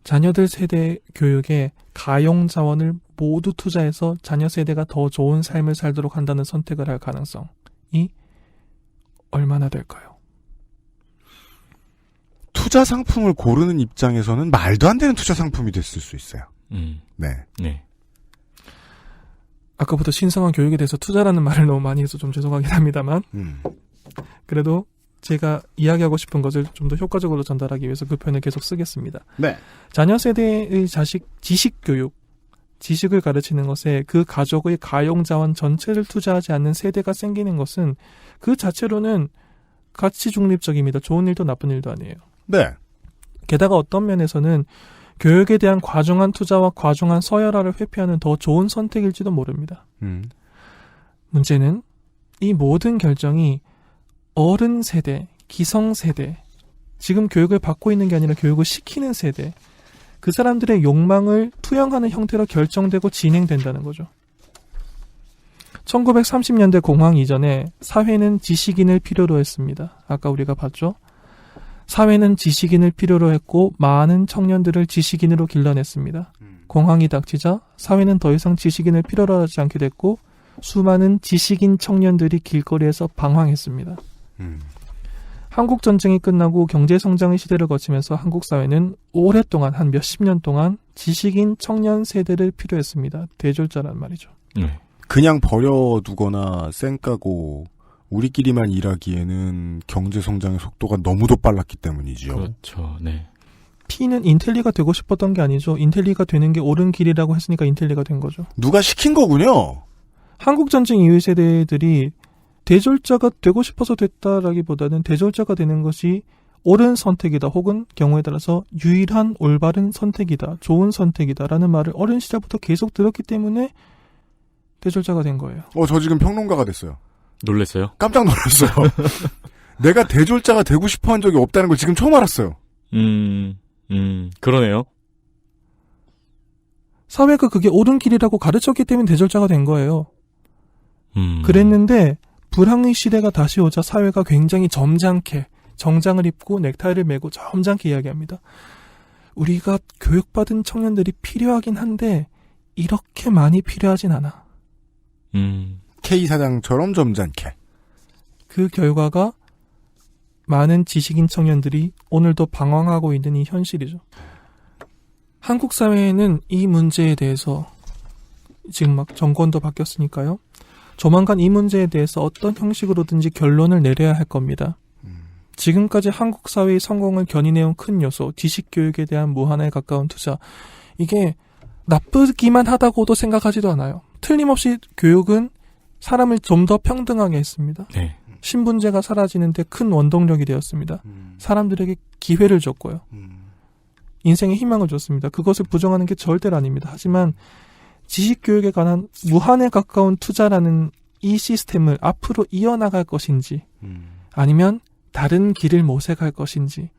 자녀들 세대 교육에 가용 자원을 모두 투자해서 자녀 세대가 더 좋은 삶을 살도록 한다는 선택을 할 가능성이 얼마나 될까요? 투자 상품을 고르는 입장에서는 말도 안 되는 투자 상품이 됐을 수 있어요. 네. 아까부터 신성한 교육에 대해서 투자라는 말을 너무 많이 해서 좀 죄송하긴 합니다만 그래도 제가 이야기하고 싶은 것을 좀 더 효과적으로 전달하기 위해서 그 표현을 계속 쓰겠습니다. 네. 자녀 세대의 지식 교육, 지식을 가르치는 것에 그 가족의 가용자원 전체를 투자하지 않는 세대가 생기는 것은 그 자체로는 가치 중립적입니다. 좋은 일도 나쁜 일도 아니에요. 네. 게다가 어떤 면에서는 교육에 대한 과중한 투자와 과중한 서열화를 회피하는 더 좋은 선택일지도 모릅니다. 문제는 이 모든 결정이 어른 세대, 기성 세대, 지금 교육을 받고 있는 게 아니라 교육을 시키는 세대. 그 사람들의 욕망을 투영하는 형태로 결정되고 진행된다는 거죠. 1930년대 공황 이전에 사회는 지식인을 필요로 했습니다. 아까 우리가 봤죠? 사회는 지식인을 필요로 했고 많은 청년들을 지식인으로 길러냈습니다. 공황이 닥치자 사회는 더 이상 지식인을 필요로 하지 않게 됐고 수많은 지식인 청년들이 길거리에서 방황했습니다. 한국 전쟁이 끝나고 경제 성장의 시대를 거치면서 한국 사회는 오랫동안 한 몇십 년 동안 지식인 청년 세대를 필요했습니다. 대졸자란 말이죠. 그냥 버려두거나 쌩까고 우리끼리만 일하기에는 경제 성장의 속도가 너무도 빨랐기 때문이지요. 그렇죠. 네. P는 인텔리가 되고 싶었던 게 아니죠. 인텔리가 되는 게 옳은 길이라고 했으니까 인텔리가 된 거죠. 누가 시킨 거군요. 한국 전쟁 이후 세대들이 대졸자가 되고 싶어서 됐다라기보다는 대졸자가 되는 것이 옳은 선택이다 혹은 경우에 따라서 유일한 올바른 선택이다, 좋은 선택이다라는 말을 어린 시절부터 계속 들었기 때문에 대졸자가 된 거예요. 저 지금 평론가가 됐어요. 놀랬어요? 깜짝 놀랐어요. 내가 대졸자가 되고 싶어 한 적이 없다는 걸 지금 처음 알았어요. 그러네요. 사회가 그게 옳은 길이라고 가르쳤기 때문에 대졸자가 된 거예요. 그랬는데 불황의 시대가 다시 오자 사회가 굉장히 점잖게 정장을 입고 넥타이를 메고 점잖게 이야기합니다. 우리가 교육받은 청년들이 필요하긴 한데 이렇게 많이 필요하진 않아. K 사장처럼 점잖게. 그 결과가 많은 지식인 청년들이 오늘도 방황하고 있는 이 현실이죠. 한국 사회에는 이 문제에 대해서 지금 막 정권도 바뀌었으니까요. 조만간 이 문제에 대해서 어떤 형식으로든지 결론을 내려야 할 겁니다. 지금까지 한국 사회의 성공을 견인해온 큰 요소, 지식교육에 대한 무한에 가까운 투자. 이게 나쁘기만 하다고도 생각하지도 않아요. 틀림없이 교육은 사람을 좀 더 평등하게 했습니다. 네. 신분제가 사라지는데 큰 원동력이 되었습니다. 사람들에게 기회를 줬고요. 인생에 희망을 줬습니다. 그것을 부정하는 게 절대로 아닙니다. 하지만 지식교육에 관한 무한에 가까운 투자라는 이 시스템을 앞으로 이어나갈 것인지 아니면 다른 길을 모색할 것인지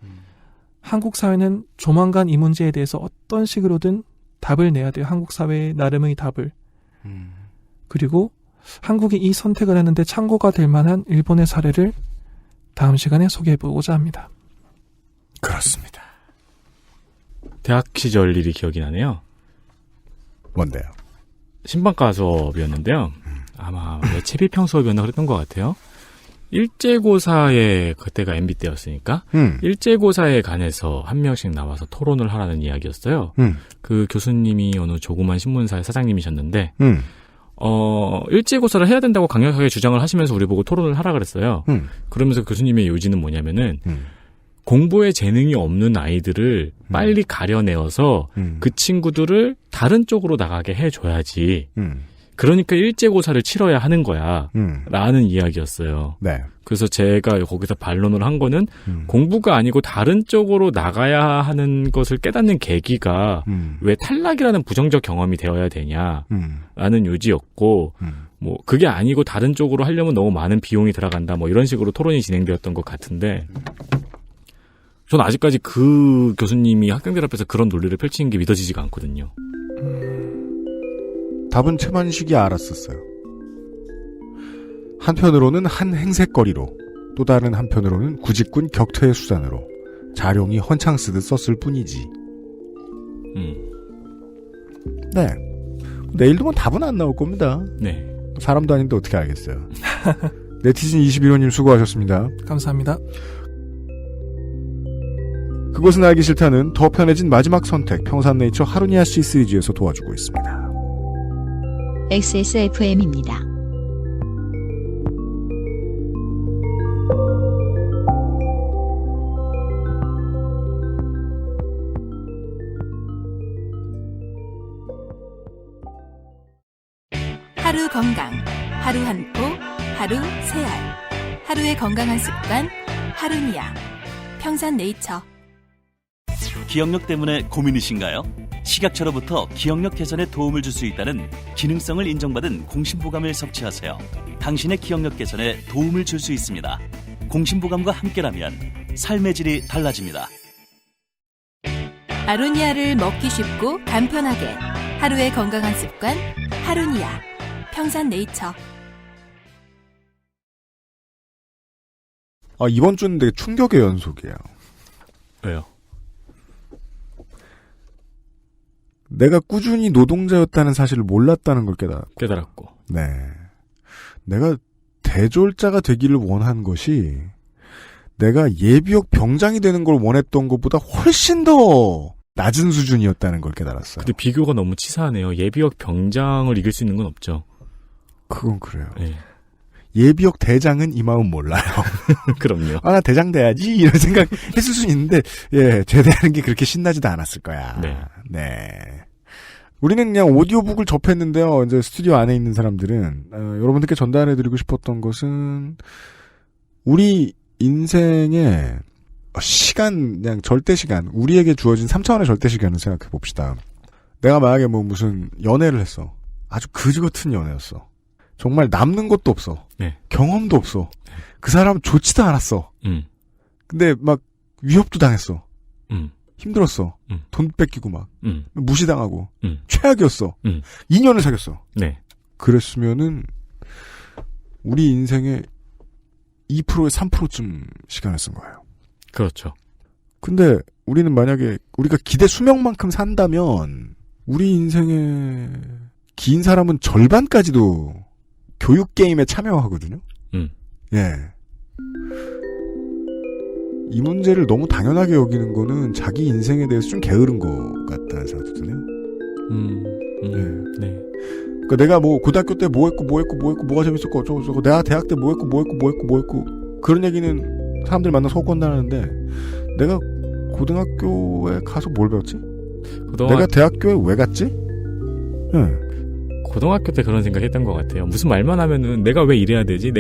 한국 사회는 조만간 이 문제에 대해서 어떤 식으로든 답을 내야 돼요. 한국 사회의 나름의 답을. 그리고 한국이 이 선택을 하는데 참고가 될 만한 일본의 사례를 다음 시간에 소개해보고자 합니다. 그렇습니다. 대학 시절 일이 기억이 나네요. 뭔데요? 신방과 수업이었는데요. 아마 예체비평 수업이었나 그랬던 것 같아요. 일제고사에 그때가 MB 때였으니까 일제고사에 관해서 한 명씩 나와서 토론을 하라는 이야기였어요. 그 교수님이 어느 조그만 신문사의 사장님이셨는데 일제고사를 해야 된다고 강력하게 주장을 하시면서 우리 보고 토론을 하라 그랬어요. 그러면서 교수님의 요지는 뭐냐면은 공부에 재능이 없는 아이들을 빨리 가려내어서 그 친구들을 다른 쪽으로 나가게 해줘야지. 그러니까 일제고사를 치러야 하는 거야. 라는 이야기였어요. 네. 그래서 제가 거기서 반론을 한 거는 공부가 아니고 다른 쪽으로 나가야 하는 것을 깨닫는 계기가 왜 탈락이라는 부정적 경험이 되어야 되냐. 라는 요지였고 뭐 그게 아니고 다른 쪽으로 하려면 너무 많은 비용이 들어간다. 뭐 이런 식으로 토론이 진행되었던 것 같은데 저는 아직까지 그 교수님이 학생들 앞에서 그런 논리를 펼치는 게 믿어지지가 않거든요. 답은 채만식이 알았었어요. 한편으로는 한 행색거리로 또 다른 한편으로는 구직군 격퇴의 수단으로 자룡이 헌창 쓰듯 썼을 뿐이지. 네. 내일도 뭐 답은 안 나올 겁니다. 네. 사람도 아닌데 어떻게 알겠어요. 네티즌 21호님 수고하셨습니다. 감사합니다. 그것은 알기 싫다는 더 편해진 마지막 선택 평산네이처 하루니아 C 시리즈에서 도와주고 있습니다. XSFM입니다. 하루 건강, 하루 한 포, 하루 세 알. 하루의 건강한 습관, 하루니아. 평산네이처. 기억력 때문에 고민이신가요? 식약처로부터 기억력 개선에 도움을 줄 수 있다는 기능성을 인정받은 공심보감을 섭취하세요. 당신의 기억력 개선에 도움을 줄 수 있습니다. 공심보감과 함께라면 삶의 질이 달라집니다. 아로니아를 먹기 쉽고 간편하게 하루의 건강한 습관 하루니아 평산네이처. 이번 주는 되게 충격의 연속이에요. 왜요? 내가 꾸준히 노동자였다는 사실을 몰랐다는 걸 깨달았고. 네. 내가 대졸자가 되기를 원한 것이 내가 예비역 병장이 되는 걸 원했던 것보다 훨씬 더 낮은 수준이었다는 걸 깨달았어요. 근데 비교가 너무 치사하네요. 예비역 병장을 이길 수 있는 건 없죠. 그건 그래요. 네. 예비역 대장은 이 마음 몰라요. 그럼요. 나 대장 돼야지 이런 생각 했을 수 있는데 제대하는 게 그렇게 신나지도 않았을 거야. 네. 우리는 그냥 오디오북을 접했는데요. 이제 스튜디오 안에 있는 사람들은 여러분들께 전달해드리고 싶었던 것은 우리 인생의 시간, 그냥 절대 시간, 우리에게 주어진 3차원의 절대 시간을 생각해 봅시다. 내가 만약에 무슨 연애를 했어. 아주 그지 같은 연애였어. 정말 남는 것도 없어. 네. 경험도 없어. 그 사람 좋지도 않았어. 근데 막 위협도 당했어. 힘들었어. 돈 뺏기고 막 무시당하고 최악이었어. 2년을 사귀었어. 네. 그랬으면은 우리 인생의 2%에 3%쯤 시간을 쓴 거예요. 그렇죠. 근데 우리는 만약에 우리가 기대 수명만큼 산다면 우리 인생의 긴 사람은 절반까지도 교육 게임에 참여하거든요. 예. 이 문제를 너무 당연하게 여기는 거는 자기 인생에 대해서 좀 게으른 것 같다는 생각도 드네요. 네. 그러니까 내가 고등학교 때 뭐가 재밌었고 어쩌고 내가 대학 때 뭐했고 그런 얘기는 사람들 만나서 하고 한다는데 내가 고등학교에 가서 뭘 배웠지? 내가 대학교에 왜 갔지? 고등학교 때 그런 생각했던 것 같아요. 무슨 말만 하면은 내가 왜 이래야 되지?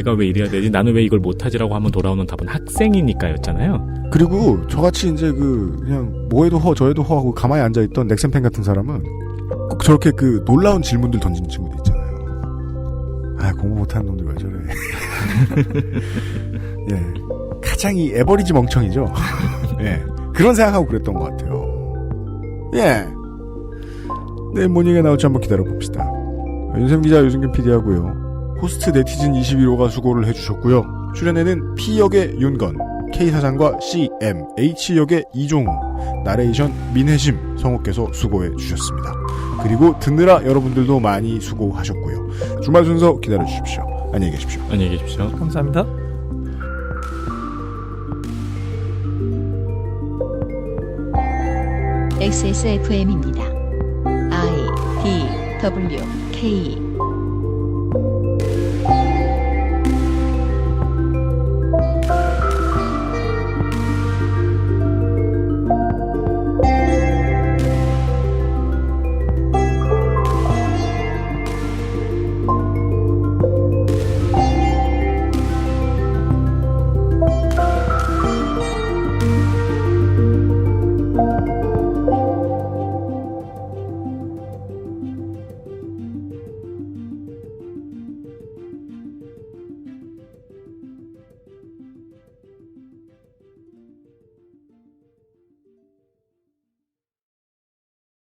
나는 왜 이걸 못하지라고 하면 돌아오는 답은 학생이니까였잖아요. 그리고 저같이 이제 그냥 뭐해도 허 저해도 허하고 가만히 앉아있던 넥센팬 같은 사람은 꼭 저렇게 놀라운 질문들 던지는 친구들 있잖아요. 공부 못하는 놈들 왜 저래. 예. 가장 이 에버리지 멍청이죠. 예. 그런 생각하고 그랬던 것 같아요. 예. 내일 뭔 얘기가 나올지 한번 기다려봅시다. 윤세민 기자, 유승균 PD하고요. 호스트 네티즌 21호가 수고를 해주셨고요. 출연에는 P역의 윤건, K사장과 CM, H역의 이종우, 나레이션 민혜심 성우께서 수고해 주셨습니다. 그리고 듣느라 여러분들도 많이 수고하셨고요. 주말 순서 기다려주십시오. 안녕히 계십시오. 안녕히 계십시오. 감사합니다. XSFM입니다. I, D, W, K